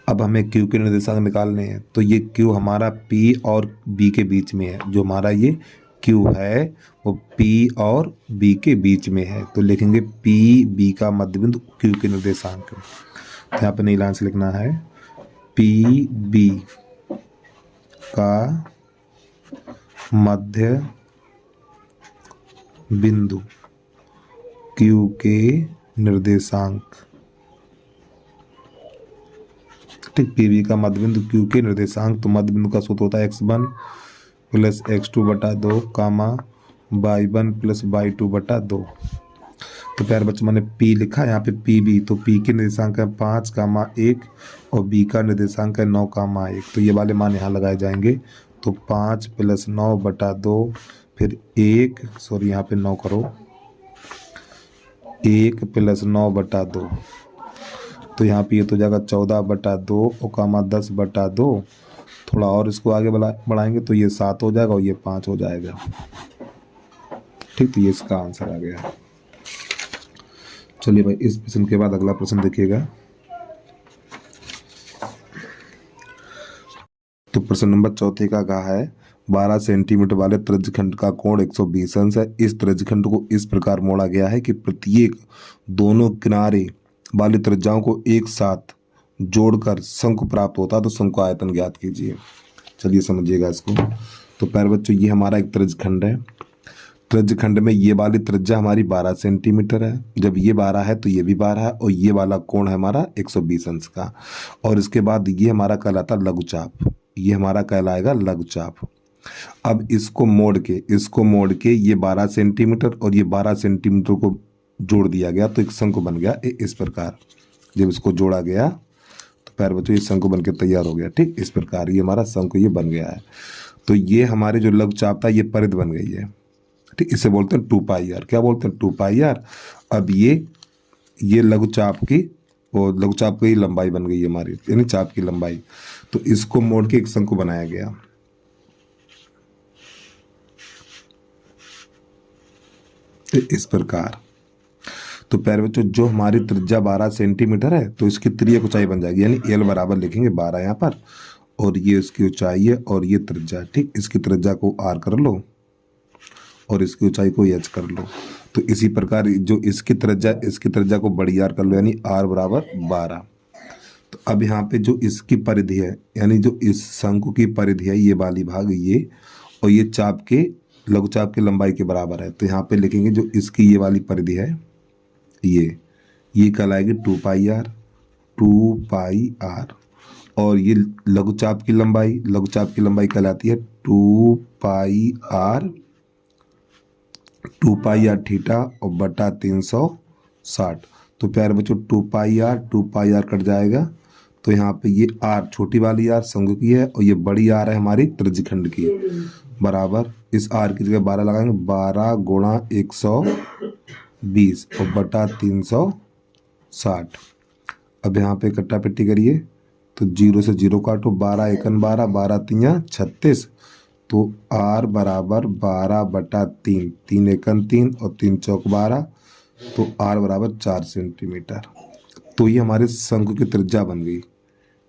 अब हमें क्यू के निर्देशांक निकालने हैं, तो ये क्यू हमारा पी और बी के बीच में है। जो हमारा ये क्यू है वो पी और बी के बीच में है, तो लिखेंगे पी बी का मध्य बिंदु क्यू के निर्देशांक। तो यहाँ पे नई लाइन से लिखना है पी बी का मध्य बिंदु क्यू के निर्देशांक। ठीक, पी बी का मध्य बिंदु क्यू के निर्देशांक। तो मध्य बिंदु का सूत्र होता है x1 प्लस x2 बटा 2 कामा y1 प्लस y2 बटा 2। तो प्यारे बच्चों मैंने p लिखा, यहाँ पे पी बी, तो p के निर्देशांक है 5,1 और b का निर्देशांक है 9,1। तो ये वाले मान यहाँ लगाए जाएंगे। तो 5 प्लस 9 बटा 2 फिर 1, सॉरी यहाँ पे 9 करो, 1 प्लस 9 बटा 2, तो यहाँ पे ये तो जाएगा 14 बटा 2 और कामा 10 बटा 2। थोड़ा और इसको आगे बढ़ाएंगे तो ये 7 हो जाएगा और ये 5 हो जाएगा। ठीक, तो ये इसका आंसर आ गया। चलिए भाई, इस प्रश्न के बाद अगला प्रश्न देखिएगा। तो प्रश्न नंबर 4 का कहा है 12 सेंटीमीटर वाले त्रिज्यखंड का कोण 120 अंश है। इस त्रिज्यखंड को इस प्रकार मोड़ा गया है कि प्रत्येक दोनों किनारे वाली त्रिज्याओं को एक साथ जोड़कर शंकु प्राप्त होता है। तो शंकु आयतन ज्ञात कीजिए। चलिए समझिएगा इसको। तो प्यारे बच्चों ये हमारा एक त्रिज्यखंड है। त्रिज्यखंड में ये वाली त्रिज्या हमारी 12 सेंटीमीटर है। जब ये 12 है तो ये भी 12 है और ये वाला कोण है हमारा 120 अंश का। और इसके बाद ये हमारा कहलाता लघुचाप, ये हमारा कहलाएगा लघुचाप। अब इसको मोड़ के ये 12 सेंटीमीटर और ये 12 सेंटीमीटर को जोड़ दिया गया तो एक शंकु बन गया इस प्रकार। जब इसको जोड़ा गया तो प्यारे बच्चों ये शंकु बन के तैयार हो गया। ठीक, इस प्रकार ये हमारा शंकु ये बन गया है। तो ये हमारे जो लघुचाप था ये परिधि बन गई है। ठीक, इसे बोलते हैं 2πr। क्या बोलते हैं? 2πr। अब ये लघुचाप की और लघुचाप की लंबाई बन गई है हमारी, यानी चाप की लंबाई। तो इसको मोड़ के एक शंकु बनाया गया। तो इस प्रकार। तो प्यारे बच्चों जो हमारी त्रिज्या 12 सेंटीमीटर है तो इसकी त्रियक ऊंचाई बन जाएगी, यानी एल बराबर लिखेंगे 12 यहाँ पर, और ये इसकी ऊंचाई है और ये त्रिज्या। ठीक, इसकी त्रिज्या को आर कर लो और इसकी ऊंचाई को एच कर लो। तो इसी प्रकार जो इसकी त्रिज्या को बड़ी आर कर लो, यानी आर बराबर 12। तो अब यहाँ पे जो इसकी परिधि है, यानी जो इस शंकु की परिधि है ये वाली भाग ये, और ये चाप के लघुचाप की लंबाई के बराबर है। तो यहाँ पे लिखेंगे जो इसकी ये वाली परिधि है ये कहलाएगी 2πr। और ये लघुचाप की लंबाई कहलाती है 2πr थीटा और बटा 360। तो प्यारे बच्चों 2πr कट जाएगा। तो यहाँ पे ये आर छोटी वाली आर शंकु की है और ये बड़ी आर है हमारी त्रिज्यखंड की, बराबर इस आर की जगह 12 लगाएंगे, 12 गुणा 120 और बटा 360। अब यहाँ पे कट्टा पिट्टी करिए तो 0 से 0 काटो, 12 एकन 12, 12 तियाँ 36। तो आर बराबर 12 बटा 3, 3 एकन 3 और 3 चौक 12, तो r बराबर 4 सेंटीमीटर। तो ये हमारे शंकु की त्रिज्या बन गई।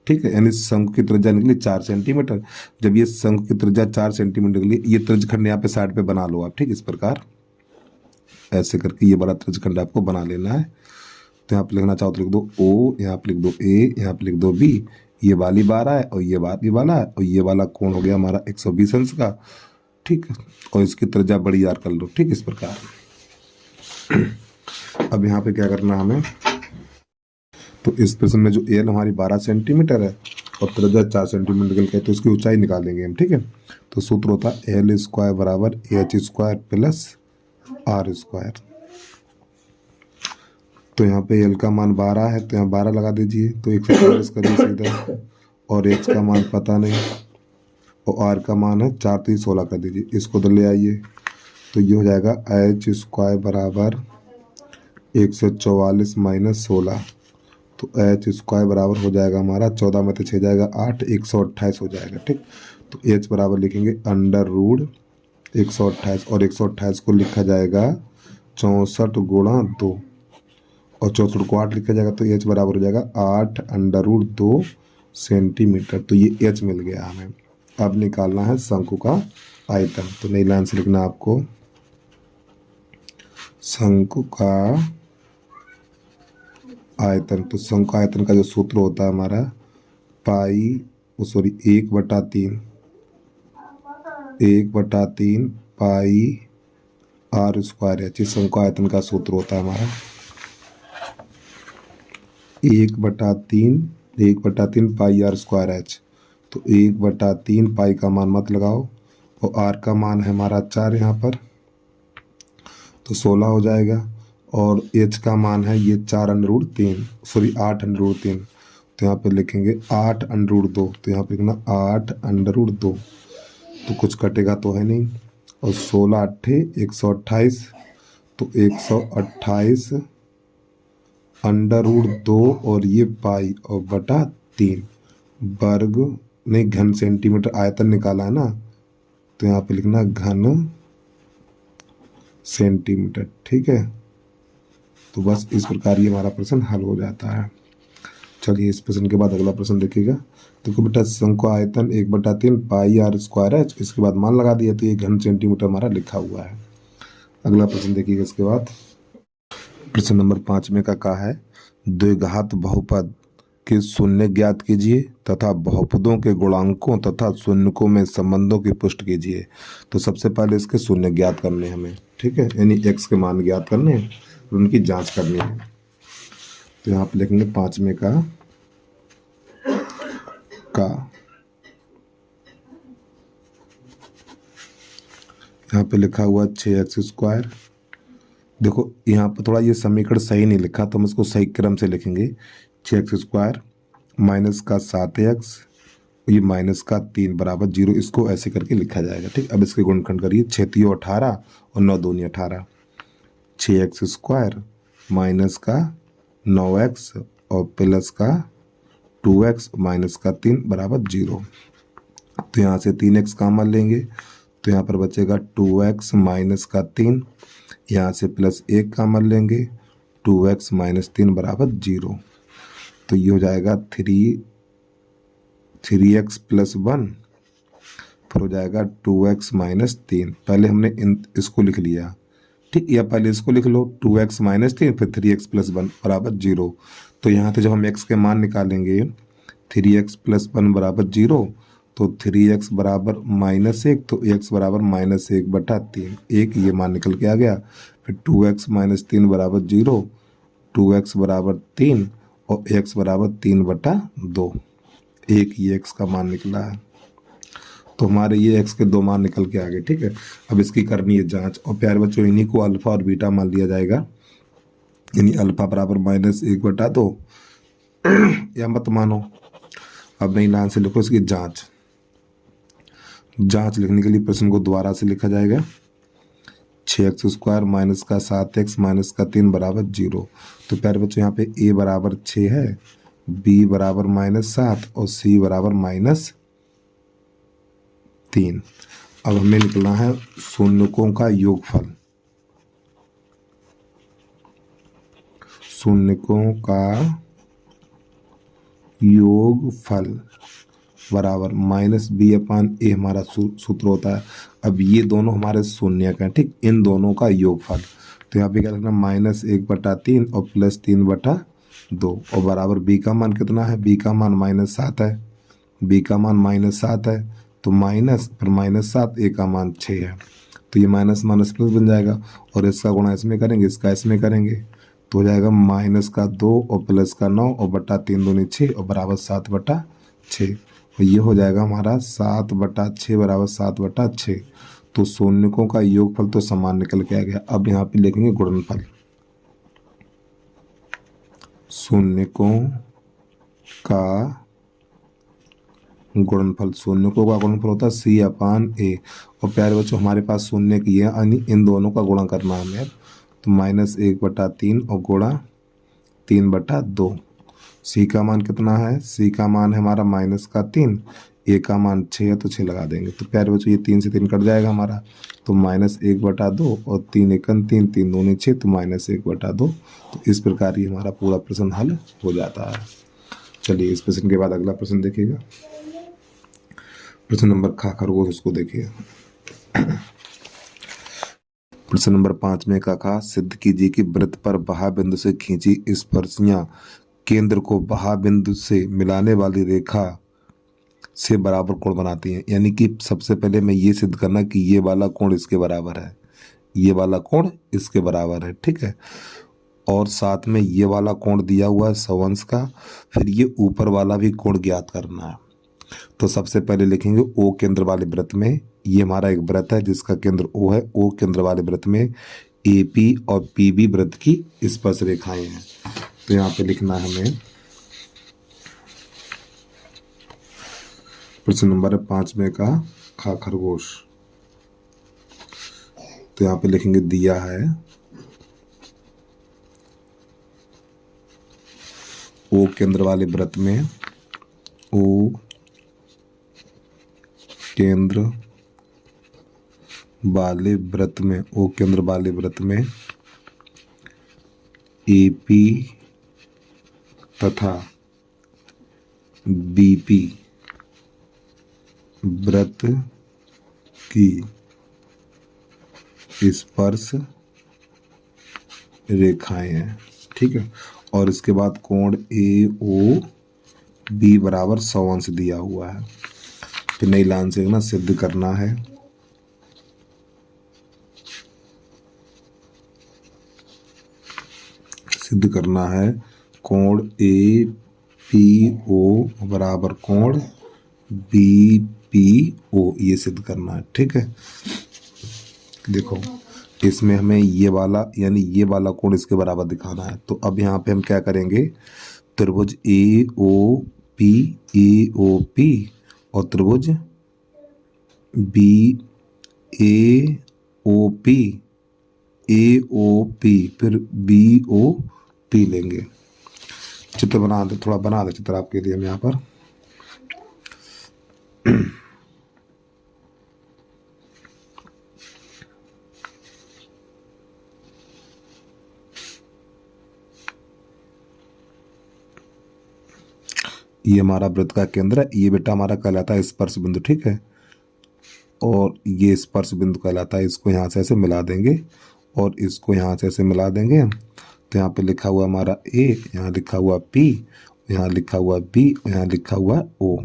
ठीक है, यानी शंकु की त्रिज्या निकली 4 सेंटीमीटर। जब ये शंकु की त्रिज्या 4 सेंटीमीटर निकली, ये त्रिज्यखंड यहाँ पे साइड पे बना लो आप। ठीक, इस प्रकार ऐसे करके ये बड़ा त्रिज्यखंड आपको बना लेना है। तो यहाँ पे लिखना चाहो तो लिख दो O, यहाँ पे लिख दो A, यहाँ पे लिख दो B। ये वाली 12 है और ये वाला है, और ये वाला कोण हो गया हमारा 120 अंश का। ठीक है, और इसकी त्रिज्या बड़ी R कर लो। ठीक, इस प्रकार। अब यहाँ पे क्या करना है हमें, तो इस प्रश्न में जो एल हमारी 12 सेंटीमीटर है और त्रिज्या 4 सेंटीमीटर निकल के, तो इसकी ऊंचाई निकालेंगे हम। ठीक है, तो सूत्र होता है एल स्क्वायर बराबर H square plus R square. तो यहाँ पे एल का मान 12 है, तो यहाँ 12 लगा दीजिए, तो 140 करिए सीधा, और एच का मान पता नहीं, और आर का मान है 4, तो 16 कर दीजिए। इसको तो ले आइए, तो ये हो जाएगा एच स्क्वायर बराबर 144 माइनस 16। तो एच स्क्वायर बराबर हो जाएगा हमारा 14 में तो 6 जाएगा 8, 128 हो जाएगा। ठीक, तो एच बराबर लिखेंगे अंडर रूट 128, और 128 को लिखा जाएगा 64 गुणा 2, और 64 को 8 लिखा जाएगा, तो एच बराबर हो जाएगा 8 अंडर रूट 2 सेंटीमीटर। तो ये एच मिल गया हमें। अब निकालना है शंकु का आयतन। तो नई लाइन से लिखना आपको शंकु का आयतन। तो शंकु आयतन का जो सूत्र होता है हमारा पाई 1/3 पाई आर स्क्वायर एच। शंकु आयतन का सूत्र होता है हमारा 1/3 पाई आर स्क्वायर एच। तो 1/3 पाई का मान मत लगाओ, और आर का मान है हमारा 4 यहाँ पर, तो 16 हो जाएगा, और एच का मान है ये 8 अंडर रूट 3। तो यहाँ पे लिखेंगे 8 अंडर रूट 2, तो यहाँ पे लिखना 8 अंडर रूट 2, तो कुछ कटेगा तो है नहीं, और 16 8 128, तो 128 अंडर रूट 2, और ये पाई और बटा 3 वर्ग नहीं घन सेंटीमीटर आयतन निकाला है ना, तो यहाँ पे लिखना घन सेंटीमीटर। ठीक है, तो बस इस प्रकार ये हमारा प्रश्न हल हो जाता है। चलिए इस प्रश्न के बाद अगला प्रश्न देखिएगा। देखो बेटा, शंकु आयतन 1/3 पाई आर स्क्वायर है, इसके बाद मान लगा दिया, तो ये घन सेंटीमीटर हमारा लिखा हुआ है। अगला प्रश्न देखिएगा इसके बाद। प्रश्न नंबर 5 में का है द्विघात बहुपद के शून्य ज्ञात कीजिए तथा बहुपदों के गुणांकों तथा शून्यकों में संबंधों की पुष्टि कीजिए। तो सबसे पहले इसके शून्य ज्ञात करने हमें। ठीक है, यानी एक्स के मान ज्ञात करने हैं, उनकी जांच करनी है। तो यहाँ पे लिखेंगे 5 में का यहाँ पे लिखा हुआ 6x स्क्वायर। देखो यहाँ पर थोड़ा ये समीकरण सही नहीं लिखा, तो हम इसको सही क्रम से लिखेंगे। 6x स्क्वायर माइनस का 7x, ये माइनस का 3 बराबर 0, इसको ऐसे करके लिखा जाएगा। ठीक, अब इसके गुणनखंड करिए, 6 3 18 और 9 2 18। 6x स्क्वायर माइनस का 9x और प्लस का 2x माइनस का 3 बराबर 0। तो यहाँ से 3x कॉमन लेंगे, तो यहाँ पर बचेगा 2x माइनस का 3, यहाँ से प्लस 1 कॉमन लेंगे, 2x माइनस 3 बराबर 0। तो ये हो जाएगा 3x प्लस 1, फिर हो जाएगा 2x माइनस 3। पहले हमने इसको लिख लिया। ठीक, या पहले इसको लिख लो 2x माइनस 3, फिर 3x प्लस 1 बराबर 0। तो यहाँ से जब हम x के मान निकालेंगे 3x प्लस 1 बराबर 0, तो 3x बराबर -1, तो x बराबर -1/3, 1 ये मान निकल के आ गया। फिर 2x माइनस 3 बराबर 0, 2x बराबर 3 और x बराबर 3/2, 1 ये x का मान निकला है। तो हमारे ये x के 2 मान निकल के आ गए। ठीक है, अब इसकी करनी है जांच, और प्यारे बच्चों इन्हीं को अल्फा और बीटा मान लिया जाएगा, यानी अल्फा बराबर -1/2 या मत मानो। अब नई लाइन से लिखो इसकी जांच लिखने के लिए प्रश्न को दोबारा से लिखा जाएगा। 6x स्क्वायर माइनस का 7x माइनस का 3 बराबर 0। तो प्यारे बच्चों यहाँ पे a बराबर 6 है, b बराबर -7 और c बराबर -3। अब हमें निकलना है शून्यकों का योगफल। शून्यकों का योगफल बराबर माइनस बी अपान ए हमारा सूत्र होता है। अब ये दोनों हमारे शून्य का, ठीक, इन दोनों का योगफल, तो यहाँ पे क्या लिखना, -1/3 और +3/2 और बराबर बी का मान कितना है, बी का मान -7 है, बी का मान -7 है, तो माइनस फिर -7, ए का मान 6 है, तो ये माइनस माइनस प्लस बन जाएगा और इसका गुणा इसमें करेंगे, इसका इसमें करेंगे, तो हो जाएगा -2 और +9 और बटा 3 दूनी 6 और बराबर 7/6 और ये हो जाएगा हमारा 7/6 बराबर 7/6। तो शून्यकों का योगफल तो समान निकल के आ गया। अब यहाँ पे लिखेंगे गुणनफल। शून्यकों का गुणनफल, शून्यकों का गुणनफल होता है सी अपान ए और प्यारे बच्चों हमारे पास शून्य की है, यानी इन दोनों का गुणा करना है हमें। तो -1/3 और गुणा 3/2। सी का मान कितना है, सी का मान है हमारा -3, ए का मान 6 है तो 6 लगा देंगे। तो प्यारे बच्चों ये 3 से 3 कट जाएगा हमारा, तो -1/2 और 3 एकन 3, 3 दूनी 6, तो -1/2। तो इस प्रकार ये हमारा पूरा प्रश्न हल हो जाता है। चलिए इस प्रश्न के बाद अगला प्रश्न देखिएगा, प्रश्न नंबर खा खरगोश, उसको देखिए। प्रश्न नंबर 5 में का सिद्ध कीजिए कि वृत्त पर बाह्य बिंदु से खींची स्पर्शियां केंद्र को बाह्य बिंदु से मिलाने वाली रेखा से बराबर कोण बनाती हैं। यानी कि सबसे पहले मैं ये सिद्ध करना कि ये वाला कोण इसके बराबर है, ये वाला कोण इसके बराबर है, ठीक है, और साथ में ये वाला कोण दिया हुआ है 100 अंश का, फिर ये ऊपर वाला भी कोण ज्ञात करना है। तो सबसे पहले लिखेंगे ओ केंद्र वाले वृत्त में, ये हमारा एक वृत्त है जिसका केंद्र ओ है, ओ केंद्र वाले वृत्त में एपी और पीबी वृत्त की स्पर्श रेखाएं हैं। तो यहाँ पे लिखना है हमें प्रश्न नंबर 5 में का खा खरगोश। तो यहाँ पे लिखेंगे दिया है ओ केंद्र वाले वृत्त में, ओ केंद्र वाले वृत्त में, ओ केंद्र वाले वृत्त में एपी तथा बीपी वृत्त की स्पर्श रेखाएं हैं, ठीक है, और इसके बाद कोण ए ओ बी बराबर 100 अंश दिया हुआ है। फिर नई लाइन से ना सिद्ध करना है कोण ए पी ओ बराबर कोण बी पी ओ, ये सिद्ध करना है, ठीक है। देखो इसमें हमें ये वाला यानी ये वाला कोण इसके बराबर दिखाना है। तो अब यहाँ पे हम क्या करेंगे, त्रिभुज ए ओ पी और त्रिभुज बी ए ओ पी फिर बी ओ पी लेंगे। चित्र बना दे, थोड़ा बना दे चित्र आपके लिए हम यहाँ पर। ये हमारा वृत्त का केंद्र है, ये बेटा हमारा कहलाता है स्पर्श बिंदु, ठीक है, और ये स्पर्श बिंदु कहलाता है। इसको यहाँ से ऐसे मिला देंगे और इसको यहाँ से ऐसे मिला देंगे। तो यहाँ पे लिखा हुआ हमारा ए, यहाँ लिखा हुआ पी, यहाँ लिखा हुआ बी, यहाँ लिखा हुआ ओ,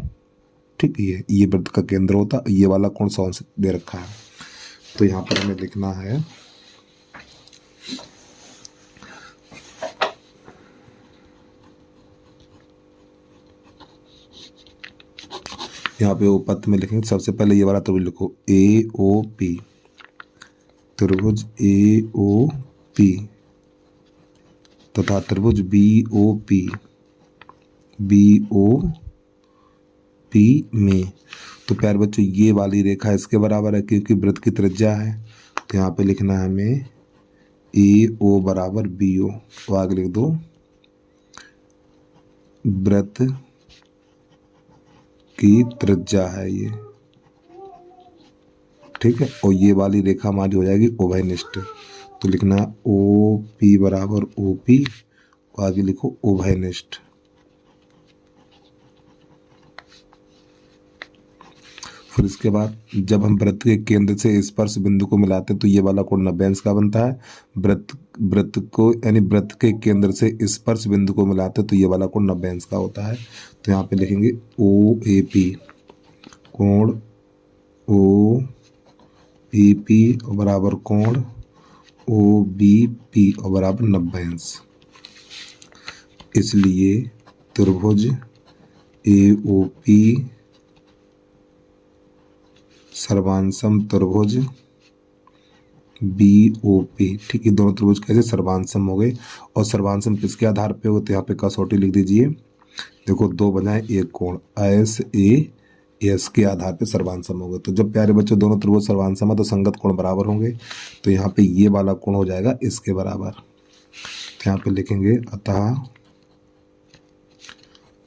ठीक है। ये वृत्त का केंद्र होता है, ये वाला कोण 100 अंश दे रखा है। तो यहाँ पर हमें लिखना है यहाँ पे वो पद में लिखेंगे, सबसे पहले ये वाला त्रिभुज लिखो ए ओ पी, त्रिभुज ए ओ पी तथा त्रिभुज बी ओ पी में। तो प्यारे बच्चों ये वाली रेखा इसके बराबर है क्योंकि वृत्त की त्रिज्या है। तो यहाँ पे लिखना है हमें ए ओ बराबर बी ओ, तो आगे लिख दो वृत्त की त्रिज्या है ये, ठीक है, और ये वाली रेखा हमारी हो जाएगी उभयनिष्ठ। तो लिखना ओ पी बराबर ओ पी आगे लिखो उभयनिष्ठ। फिर इसके बाद जब हम वृत्त के केंद्र से स्पर्श बिंदु को मिलाते हैं तो ये वाला कोण 90 अंश का बनता है। वृत्त को यानी वृत्त के केंद्र से स्पर्श बिंदु को मिलाते हैं तो ये वाला कोण 90 अंश का होता है। तो यहाँ पे लिखेंगे ओ ए पी, कोण ओ ए पी बराबर कोण ओ बी पी और बराबर 90 अंश। इसलिए त्रिभुज ए ओ पी सर्वांसम त्रिभुज बी ओ पी, ठीक है। दोनों त्रिभुज कैसे सर्वांसम हो गए, और सर्वांसम किसके आधार पे होते हैं, यहाँ पे कसौटी लिख दीजिए। देखो दो बजाय एक कोण एस ए एस के आधार पे सर्वांसम हो गए। तो जब प्यारे बच्चों दोनों त्रिभुज सर्वांसम है तो संगत कोण बराबर होंगे। तो यहाँ पे ये वाला कोण हो जाएगा इसके बराबर। तो यहाँ पे लिखेंगे अतः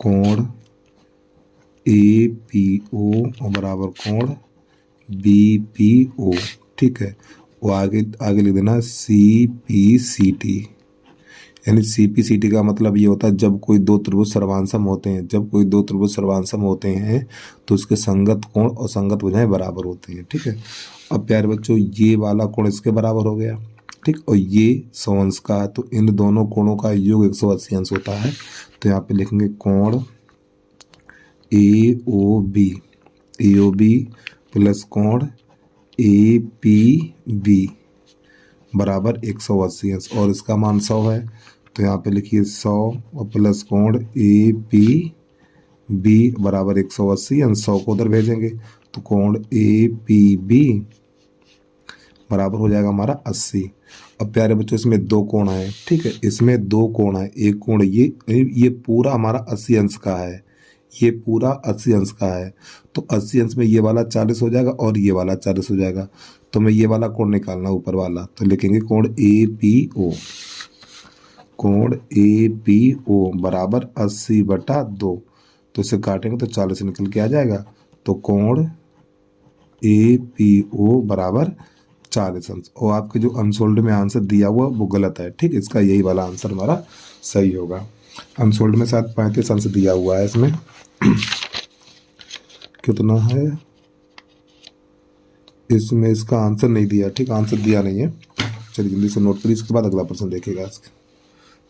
कोण ए पी ओ बराबर कोण बी पी ओ, ठीक है। वो आगे लिख देना सी पी सी टी, यानी सी पी सी टी का मतलब ये होता है जब कोई दो त्रिभुज सर्वांसम होते हैं, जब कोई दो त्रिभुज सर्वांसम होते हैं तो उसके संगत कोण और संगत भुजाएं बराबर होती हैं, ठीक है। अब प्यारे बच्चों ये वाला कोण इसके बराबर हो गया, ठीक, और ये 100 अंश का है। तो इन दोनों कोणों का योग 180 अंश होता है। तो यहाँ पे लिखेंगे कोण ए ओ बी प्लस कोण ए पी बी बराबर 180 अंश, और इसका मान 100 है। तो यहाँ पे लिखिए 100 और प्लस कोण ए पी बी बराबर 180 अंश। 100 को उधर भेजेंगे तो कोण ए पी बी बराबर हो जाएगा हमारा 80। अब प्यारे बच्चों इसमें दो कोण है, ठीक है, इसमें दो कोण है। एक कोण ये पूरा हमारा 80 अंश का है, ये पूरा 80 अंश का है। तो 80 अंश में ये वाला 40 हो जाएगा और ये वाला 40 हो जाएगा। तो मैं ये वाला कोण निकालना ऊपर वाला, तो लिखेंगे कोण ए पी ओ, कोण ए पी ओ बराबर 80/2। तो इसे काटेंगे तो 40 निकल के आ जाएगा। तो कोण ए पी ओ बराबर 40 अंश। और आपके जो अनसोल्ड में आंसर दिया हुआ वो गलत है, ठीक, इसका यही वाला आंसर हमारा सही होगा। अनसोल्ड में शायद 35 अंश दिया हुआ है, इसमें कितना है, इसमें इसका आंसर नहीं दिया, ठीक, आंसर दिया नहीं है। चलिए जल्दी से नोट करिए, इसके बाद अगला प्रश्न देखिएगा।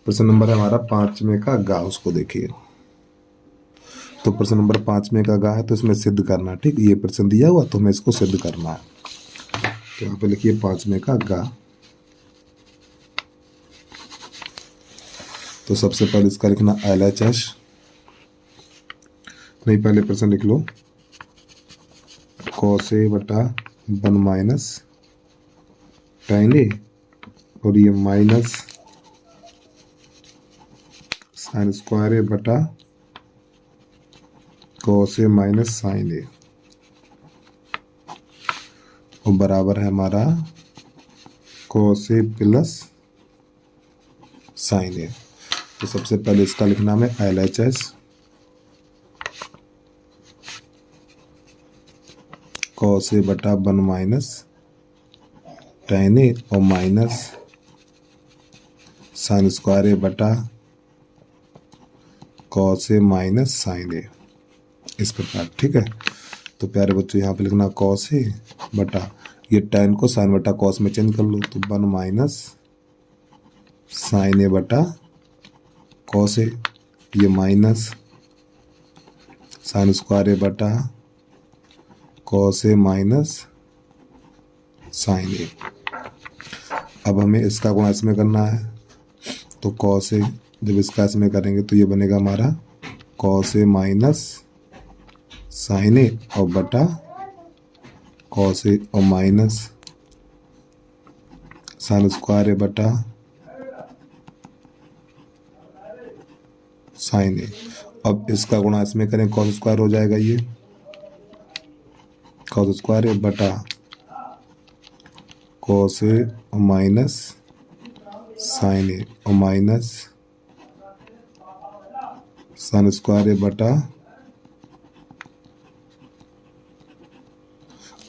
प्रश्न नंबर है हमारा 5 में का गा, उसको देखिए। तो प्रश्न नंबर 5 में का गा है तो इसमें सिद्ध करना, ठीक, ये प्रश्न दिया हुआ तो हमें इसको सिद्ध करना है। तो यहाँ पे लिखिए 5 में का गा। तो सबसे पहले इसका लिखना LHS, नहीं पहले प्रश्न लिख लो cos A बटा 1 माइनस tan A, और ये माइनस sin स्क्वायर A बटा cos A minus sin A, और बराबर है हमारा cos A plus sin A। तो सबसे पहले इसका लिखना है LHS cos A बटा 1 माइनस tan A और माइनस sin स्क्वायर A बटा cos A minus sin A, इस प्रकार, ठीक है। तो प्यारे बच्चों यहाँ पे लिखना cos A बटा, ये tan को sin बटा cos में चेंज कर लो, तो 1 माइनस sin A बटा cos A, ये माइनस sin स्क्वायर A बटा cos A minus sin A। अब हमें इसका गुणा इसमें करना है, तो cos A जब इसका इसमें करेंगे तो ये बनेगा हमारा cos A minus sin A और बटा cos A और माइनस sin स्क्वायर A बटा sin A। अब इसका गुणा इसमें करें cos स्क्वायर हो जाएगा, ये cos स्क्वायर A बटा cos A और माइनस sin A और माइनस sin स्क्वायर A बटा,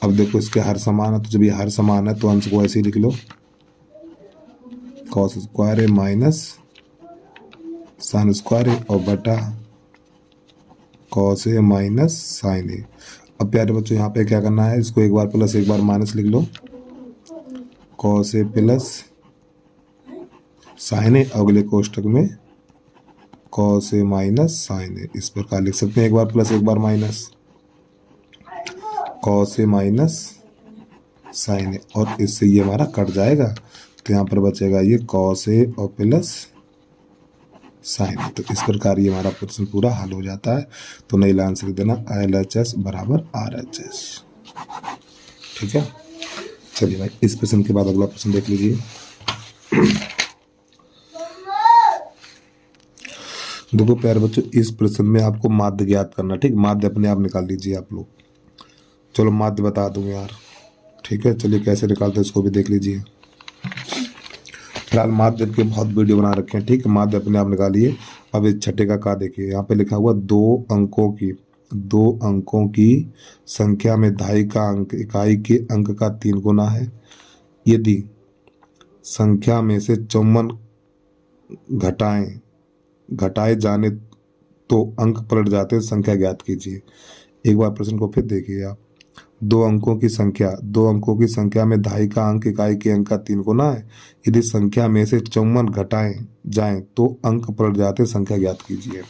अब देखो इसके हर समान है, तो जब ये हर समान है तो अंश को ऐसे ही लिख लो cos square A minus sine square A और बटा cos A minus sine A. अब प्यारे बच्चों यहाँ पे क्या करना है, इसको एक बार प्लस एक बार माइनस लिख लो, कॉस ए प्लस साइन ए, अगले कोष्टक में कॉस ए माइनस साइन ए। इस प्रकार लिख सकते हैं, एक बार प्लस एक बार minus, cos A minus sine ए, और इससे ये हमारा कट जाएगा, तो यहाँ पर बचेगा ये कॉस ए और प्लस साइन ए। तो इस प्रकार ये हमारा प्रश्न पूरा हल हो जाता है। तो नई लाइन से लिख देना LHS बराबर RHS। ठीक है, चलिए भाई इस प्रश्न के बाद अगला प्रश्न देख लीजिए। देखो प्यारे बच्चों, इस प्रश्न में आपको माध्य ज्ञात करना। ठीक, माध्य अपने आप निकाल लीजिए आप लोग। चलो माध्य बता दूंगा यार। ठीक है, चलिए कैसे निकालते हैं इसको भी देख लीजिए। फिलहाल माध्य के बहुत वीडियो बना रखे हैं। ठीक है, माध्य अपने आप निकालिए। अब इस छठे का देखिए, यहाँ पे लिखा हुआ दो अंकों की संख्या में दहाई का अंक इकाई के अंक का 3 गुना है। यदि संख्या में से 54 घटाए जाने तो अंक पलट जाते, संख्या ज्ञात कीजिए। एक बार प्रश्न को फिर देखिए आप। दो अंकों की संख्या में दहाई का अंक इकाई के अंक का 3 गुना है। यदि संख्या में से 54 घटाए जाएं तो अंक पलट जाते, संख्या ज्ञात कीजिए।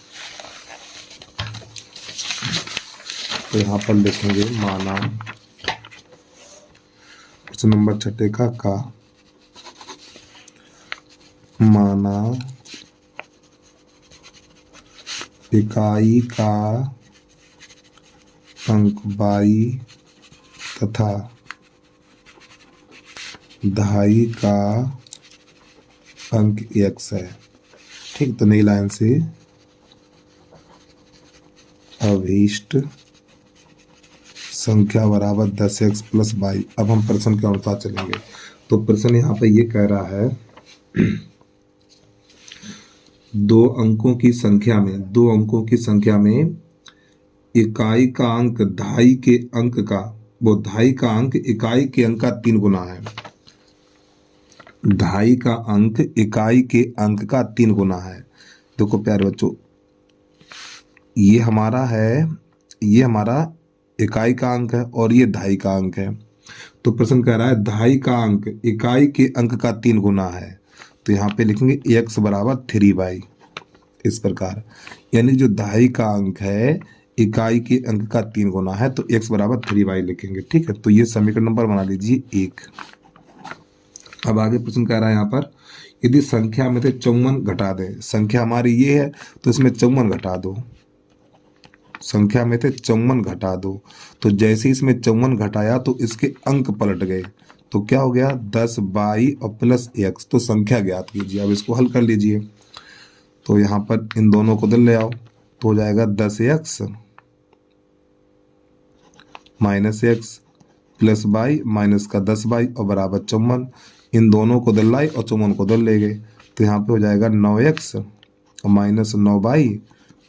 तो यहाँ पर लिखेंगे माना, प्रश्न नंबर छठे का माना इकाई का अंक 22 तथा दहाई का अंक x है। ठीक, तो नई लाइन से अभीष्ट संख्या बराबर 10x प्लस 22। अब हम प्रश्न के अनुसार चलेंगे। तो प्रश्न यहाँ पे ये कह रहा है दो अंकों की संख्या में इकाई का अंक दहाई के अंक का इकाई के अंक का 3 गुना है। दहाई का अंक इकाई के अंक का 3 गुना है। देखो प्यारे बच्चों, ये हमारा इकाई का अंक है और ये दहाई का अंक है। तो प्रश्न कह रहा है दहाई का अंक इकाई के अंक का 3 गुना है। तो यहाँ पे लिखेंगे x बराबर 3y। इस प्रकार यानी जो दहाई का अंक है इकाई के अंक का 3 गुना है, तो x बराबर 3y लिखेंगे। ठीक है, तो ये समीकरण नंबर बना लीजिए 1। अब आगे प्रश्न कह रहा है यहाँ पर यदि संख्या में से 54 घटा दें। संख्या हमारी ये है तो इसमें 54 घटा दो, संख्या में से 54 घटा दो। तो जैसे इसमें 54 घटाया तो इसके अंक पलट गए। तो क्या हो गया 10y और प्लस x। तो संख्या ज्ञात कीजिए। अब इसको हल कर लीजिए। तो यहाँ पर इन दोनों को ले आओ, तो हो जाएगा 10x minus x plus y minus का 10y और बराबर 54। इन दोनों को दल लाई और 54 को दल ले गए। तो यहाँ पे हो जाएगा 9x और माइनस 9y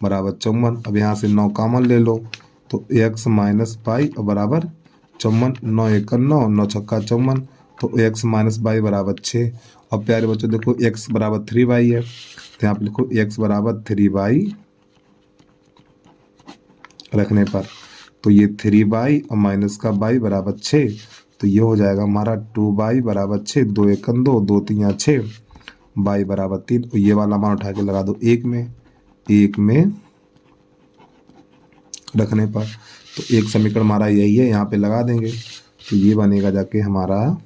बराबर 54। अब यहाँ से 9 कॉमन ले लो, तो x माइनस y और बराबर 54। 9 1 9, 9 छक्का 54, तो x माइनस y बराबर 6। अब प्यारे बच्चों देखो x बराबर 3y है, तो यहाँ पे लिखो x बराबर 3y रखने पर, तो ये 3y और माइनस का y बराबर 6। तो ये हो जाएगा हमारा 2y बराबर 6। 2 1 2, 2 3 6, y बराबर 3। और ये वाला मान उठा के लगा दो 1 में रखने पर। तो एक समीकरण हमारा यही है, यहाँ पे लगा देंगे। तो ये बनेगा जाके हमारा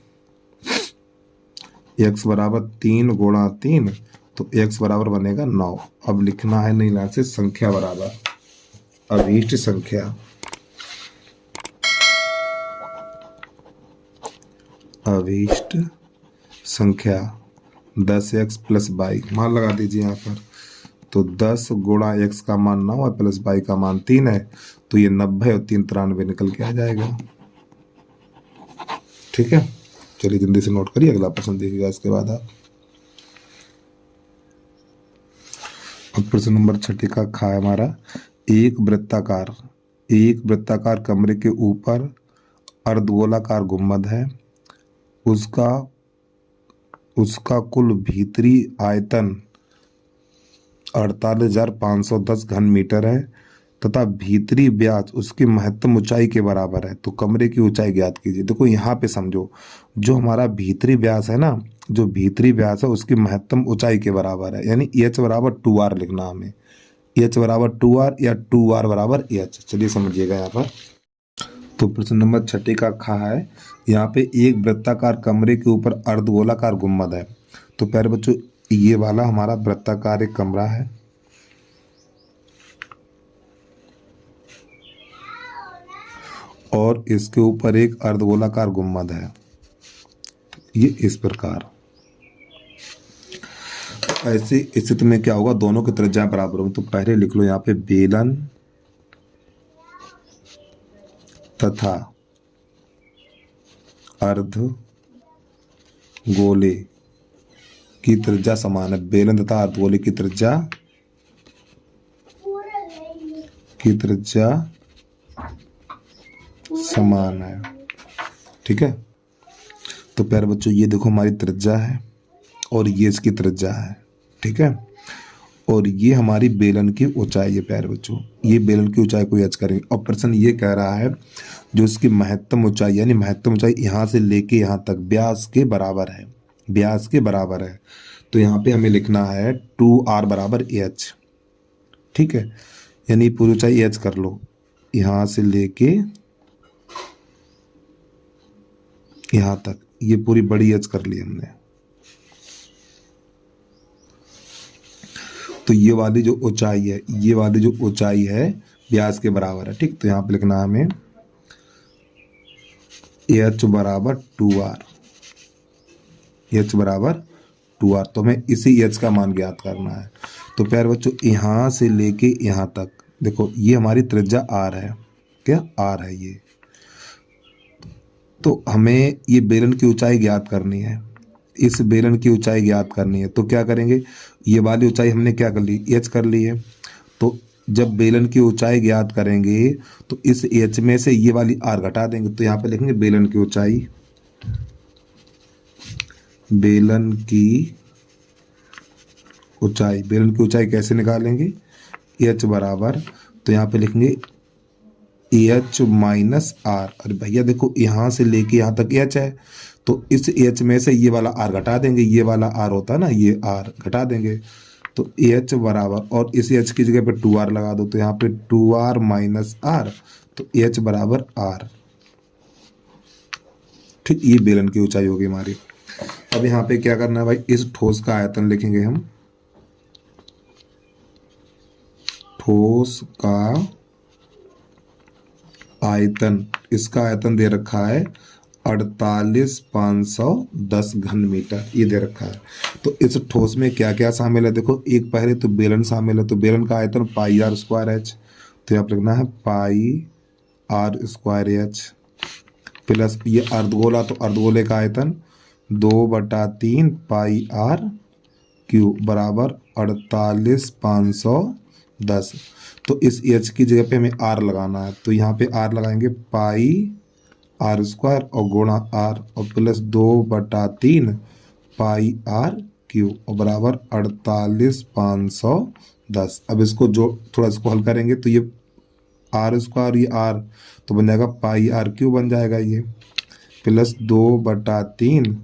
x बराबर 3 गुणा 3, तो x बराबर बनेगा 9। अब लिखना है नई लाइन से संख्या बराबर अभीष्ट संख्या 10x प्लस 22 मान लगा दीजिए यहाँ पर। तो 10 गुणा x का मान 9 है प्लस y का मान 3 है, तो ये 90 और 3 93 निकल के आ जाएगा। ठीक है, चलिए जल्दी से नोट करिए, अगला प्रश्न देखिएगा इसके बाद आप। अब प्रश्न नंबर 6 का खा है हमारा एक वृत्ताकार कमरे के ऊपर अर्धगोलाकार गुंबद है। उसका कुल भीतरी आयतन 48,510 घन मीटर है तथा भीतरी व्यास उसकी महत्तम ऊंचाई के बराबर है, तो कमरे की ऊंचाई ज्ञात कीजिए। देखो यहाँ पे समझो, जो हमारा भीतरी व्यास है ना, जो भीतरी व्यास है उसकी महत्तम ऊंचाई के बराबर है, यानी एच बराबर 2r लिखना हमें, एच बराबर 2r या 2r बराबर एच। चलिए समझिएगा यहाँ पर। तो प्रश्न नंबर 6 का खा है, यहाँ पे एक वृत्ताकार कमरे के ऊपर अर्धगोलाकार गुंबद है। तो प्यारे बच्चों, ये वाला हमारा वृत्ताकार एक कमरा है, और इसके ऊपर एक अर्धगोलाकार गुंबद है, ये इस प्रकार। ऐसी स्थिति में क्या होगा, दोनों की त्रिज्या बराबर होगी। तो पहले लिख लो यहाँ पे बेलन तथा अर्ध गोले की त्रिज्या समान है। बेलन तथा अर्धगोले की त्रिज्या समान है, ठीक है। तो प्यारे बच्चों, ये देखो हमारी त्रिज्या है और ये इसकी त्रिज्या है, ठीक है। और ये हमारी बेलन की ऊंचाई है प्यारे बच्चों, ये बेलन की ऊंचाई को एच करेंगे। और प्रश्न ये कह रहा है जो इसकी महत्तम ऊंचाई, यानी महत्तम ऊंचाई यहाँ से लेके यहाँ तक व्यास के बराबर है, व्यास के बराबर है। तो यहाँ पे हमें लिखना है 2r बराबर एच, ठीक है। यानी पूरी ऊंचाई एच कर लो, यहाँ से लेके यहाँ तक, ये पूरी बड़ी एच कर ली हमने। तो ये वाली जो ऊंचाई है, ये वाली जो ऊंचाई है व्यास के बराबर है, ठीक। तो यहाँ पे लिखना है हमें एच बराबर 2r, एच बराबर 2r। तो हमें इसी एच का मान ज्ञात करना है। तो प्यारे बच्चों, यहाँ से लेके यहाँ तक देखो, ये हमारी त्रिज्या r है, क्या r है ये। तो हमें ये बेलन की ऊंचाई ज्ञात करनी है, इस बेलन की ऊंचाई ज्ञात करनी है। तो क्या करेंगे, ये वाली ऊंचाई हमने क्या कर ली, एच कर ली है। तो जब बेलन की ऊंचाई ज्ञात करेंगे तो इस एच में से ये वाली आर घटा देंगे। तो यहाँ पे लिखेंगे बेलन की ऊंचाई, बेलन की ऊंचाई, बेलन की ऊंचाई कैसे निकालेंगे, एच बराबर, तो यहाँ पे लिखेंगे एच माइनस आर। अरे भैया देखो, यहाँ से लेके यहाँ तक एच है, तो इस एच में से ये वाला आर घटा देंगे, ये वाला आर होता है ना, ये आर घटा देंगे। तो एच बराबर, और इस एच की जगह पे 2r लगा दो, तो यहाँ पे 2r माइनस आर, तो एच बराबर आर, ठीक। ये बेलन की ऊंचाई होगी हमारी। अब यहाँ पे क्या करना है भाई, इस ठोस का आयतन लिखेंगे हम, ठोस का आयतन, इसका आयतन दे रखा है 48,510 घन मीटर, ये दे रखा है। तो इस ठोस में क्या क्या शामिल है, देखो एक पहले तो बेलन शामिल है, तो बेलन का आयतन पाई आर स्क्वायर एच, तो यहाँ पर लिखना है पाई आर स्क्वायर एच, प्लस ये अर्धगोला, तो अर्धगोले का आयतन 2/3 पाई आर क्यू बराबर 48,510। तो इस एच की जगह पे हमें आर लगाना है, तो यहाँ पे आर लगाएंगे पाई आर स्क्वायर और गुणा आर, और प्लस 2/3 पाई आर क्यू और बराबर 48,510। अब इसको जो थोड़ा इसको हल करेंगे तो ये आर स्क्वायर, ये आर, तो बन जाएगा पाई आर क्यू बन जाएगा ये, प्लस 2/3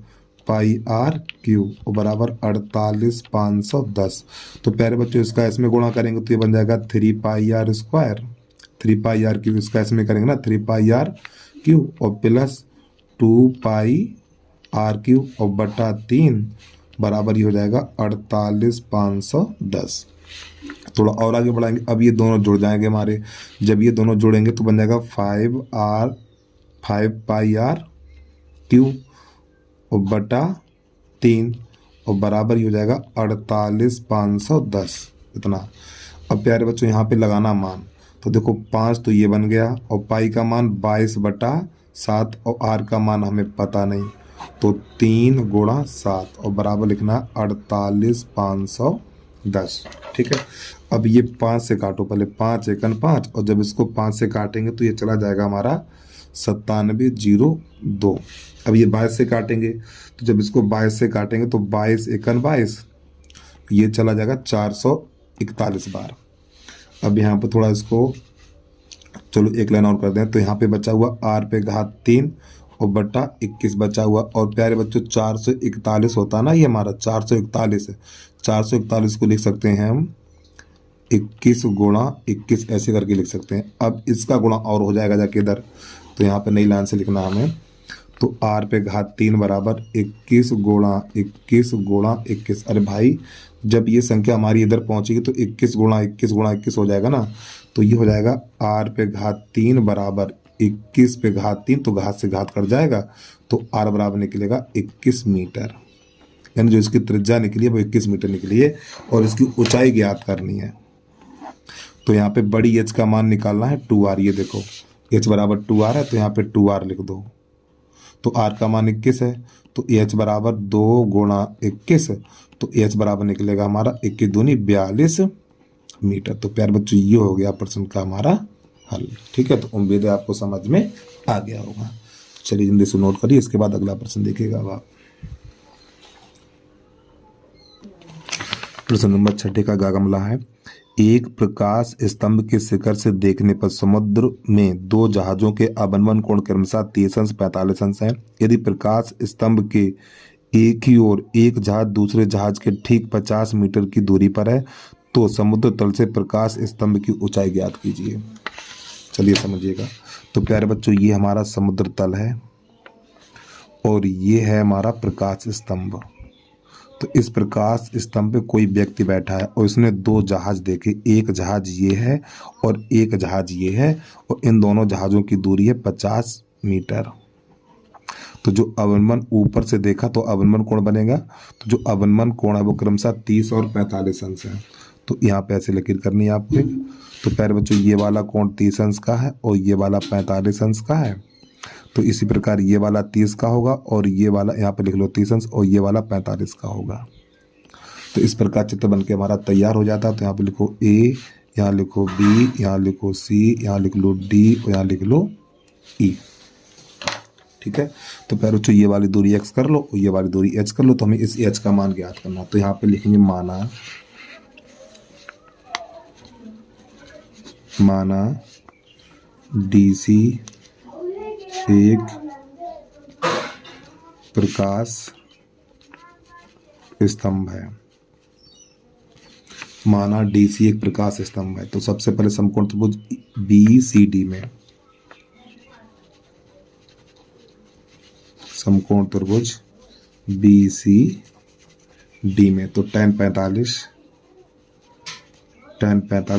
पाई आर क्यू और बराबर 48,510। तो प्यारे बच्चों, इसका इसमें गुणा करेंगे तो ये बन जाएगा 3 pi r square, 3 pi r cube, इसका इसमें करेंगे ना 3 पाई आर क्यू और प्लस 2 पाई आर क्यू और बटा 3 बराबर ये हो जाएगा 48,510। थोड़ा और आगे बढ़ाएंगे, अब ये दोनों जुड़ जाएंगे हमारे, जब ये दोनों जुड़ेंगे तो बन जाएगा 5 पाई आर क्यू और बटा 3 और बराबर ही हो जाएगा 48,510 इतना। अब प्यारे बच्चों, यहाँ पे लगाना मान, तो देखो 5 तो ये बन गया, और पाई का मान 22/7 और आर का मान हमें पता नहीं, तो 3 गुणा 7 और बराबर लिखना 48,510, ठीक है। अब ये 5 से काटो, पहले 5 एकन 5, और जब इसको 5 से काटेंगे तो ये चला जाएगा हमारा 9702। अब ये 22 से काटेंगे, तो जब इसको 22 से काटेंगे तो 22 एकन 22, ये चला जाएगा 41 बार। अब यहाँ पे थोड़ा इसको चलो एक लाइन और कर दें, तो यहाँ पे बचा हुआ r पे घात 3 और बटा 21 बचा हुआ। और प्यारे बच्चों 441 होता है ना, ये हमारा 441 है। 441 को लिख सकते हैं हम 21 गुणा 21, ऐसे करके लिख सकते हैं। अब इसका गुणा और हो जाएगा जाके इधर, तो यहाँ पे नई लाइन से लिखना हमें। तो r पे घात 3 बराबर 21 गुणा 21 गुणा 21। अरे भाई जब ये संख्या हमारी इधर पहुंचेगी तो 21 गुणा 21 गुणा 21 हो जाएगा ना, तो ये हो जाएगा r पे घात 3 बराबर 21 पे घात 3, तो घात से घात कट जाएगा, तो r बराबर निकलेगा 21 मीटर। यानी जो इसकी त्रिज्या निकली है वो 21 मीटर निकली है और इसकी ऊंचाई ज्ञात करनी है। तो यहाँ पे बड़ी h का मान निकालना है 2r। ये देखो h बराबर 2r है, तो यहाँ पे 2r लिख दो। तो r का मान 21 है, तो h बराबर 2 गुणा 21, तो h बराबर निकलेगा हमारा 21 दूनी 42 मीटर। तो प्यारे बच्चों ये हो गया प्रश्न का हमारा हल। ठीक है, तो उम्मीद है आपको समझ में आ गया होगा। चलिए जल्दी से नोट करिए, इसके बाद अगला प्रश्न देखिएगा अब आप। प्रश्न नंबर 6 का गागमला है, एक प्रकाश स्तंभ के शिखर से देखने पर समुद्र में दो जहाजों के अवनमन कोण क्रमशः 30 अंश 45 अंश है। यदि प्रकाश स्तंभ के एक ही ओर एक जहाज दूसरे जहाज के ठीक 50 मीटर की दूरी पर है, तो समुद्र तल से प्रकाश स्तंभ की ऊंचाई ज्ञात कीजिए। चलिए समझिएगा। तो प्यारे बच्चों ये हमारा समुद्र तल है और ये है हमारा प्रकाश स्तंभ। तो इस प्रकाश स्तंभ पे कोई व्यक्ति बैठा है और इसने दो जहाज देखे, एक जहाज ये है और एक जहाज ये है, और इन दोनों जहाज़ों की दूरी है 50 मीटर। तो जो अवनमन ऊपर से देखा तो अवनमन कोण बनेगा, तो जो अवनमन कोण है वो क्रमशः 30 और 45 अंश है। तो यहाँ पे ऐसे लकीर करनी है आपको। तो प्यारे बच्चों ये वाला कोण 30 अंश का है और ये वाला 45 अंश का है। तो इसी प्रकार ये वाला 30 का होगा और ये वाला यहाँ पे लिख लो 30 अंश, और ये वाला 45 का होगा। तो इस प्रकार चित्र बन के हमारा तैयार हो जाता है। तो यहाँ पे लिखो ए, यहाँ लिखो बी, यहाँ लिखो सी, यहाँ लिख लो डी और यहाँ लिख लो ई। ठीक है, तो प्यारे बच्चों ये वाली दूरी x कर लो और ये वाली दूरी h कर लो। तो हमें इस h का मान ज्ञात करना। तो यहाँ पे लिखेंगे माना DC एक प्रकाश स्तंभ है। माना DC एक प्रकाश स्तंभ है। तो सबसे पहले समकोण त्रिभुज BCD में, समकोण त्रिभुज BCD में, तो tan 45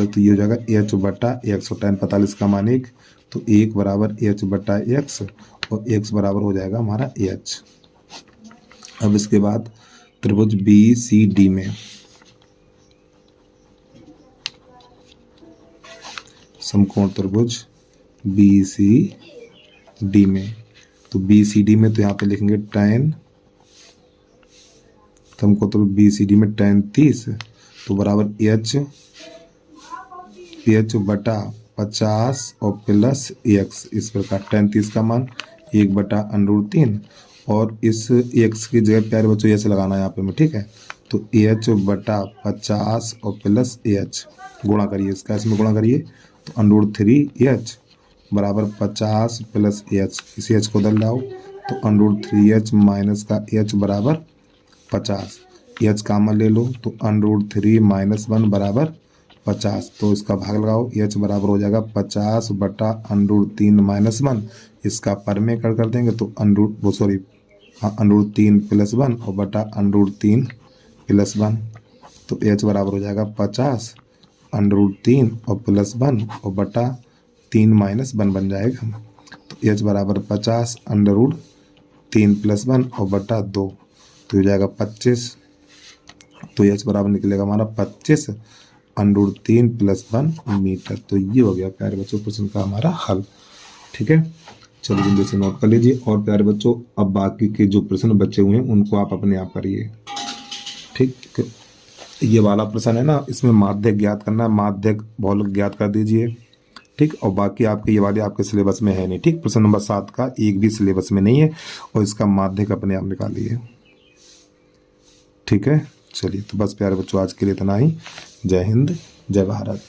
तो ये हो जाएगा h बटा x, और tan 45 का मान 1, तो 1 बराबर h बटा x और x बराबर हो जाएगा हमारा h। अब इसके बाद त्रिभुज BCD में, समकोण त्रिभुज BCD में, तो BCD में तो यहाँ पे लिखेंगे tan, समकोण त्रिभुज BCD में tan 30, तो बराबर h बटा 50 और प्लस x। इस प्रकार tan 30 का मान 1 बटा √3, और इस x की जगह प्यारे बच्चों ऐसे लगाना है यहाँ पे में। ठीक है, तो h बटा 50 और प्लस h गुणा करिए, इसका इसमें गुणा करिए, तो √3h बराबर 50 प्लस h। इसी h को बदल लाओ, तो √3h माइनस का h बराबर 50। h कामन ले लो, तो √3 माइनस 1 बराबर 50। तो इसका भाग लगाओ, h बराबर हो जाएगा 50 बटा √3 माइनस 1। इसका पर में कर देंगे, तो √3 प्लस 1 और बटा √3 प्लस 1। तो h बराबर हो जाएगा 50 √3 और प्लस 1 और बटा 3 माइनस 1 बन जाएगा। तो h बराबर 50 √3 प्लस 1 और बटा 2, तो हो जाएगा 25। तो h बराबर निकलेगा हमारा 25 √3 प्लस 1 मीटर। तो ये हो गया प्यारे बच्चों प्रश्न का हमारा हल। ठीक है, चलिए जल्दी से नोट कर लीजिए। और प्यारे बच्चों अब बाकी के जो प्रश्न बचे हुए हैं उनको आप अपने आप करिए। ठीक, ये वाला प्रश्न है ना, इसमें माध्यक ज्ञात करना है, माध्यक बहुलक ज्ञात कर दीजिए। ठीक, और बाकी आपके ये वाले आपके सिलेबस में है नहीं। ठीक, प्रश्न नंबर 7 का एक भी सिलेबस में नहीं है और इसका माध्यक अपने आप निकालिए। ठीक है, चलिए तो बस प्यारे बच्चों आज के लिए इतना ही। जय हिंद, जय भारत।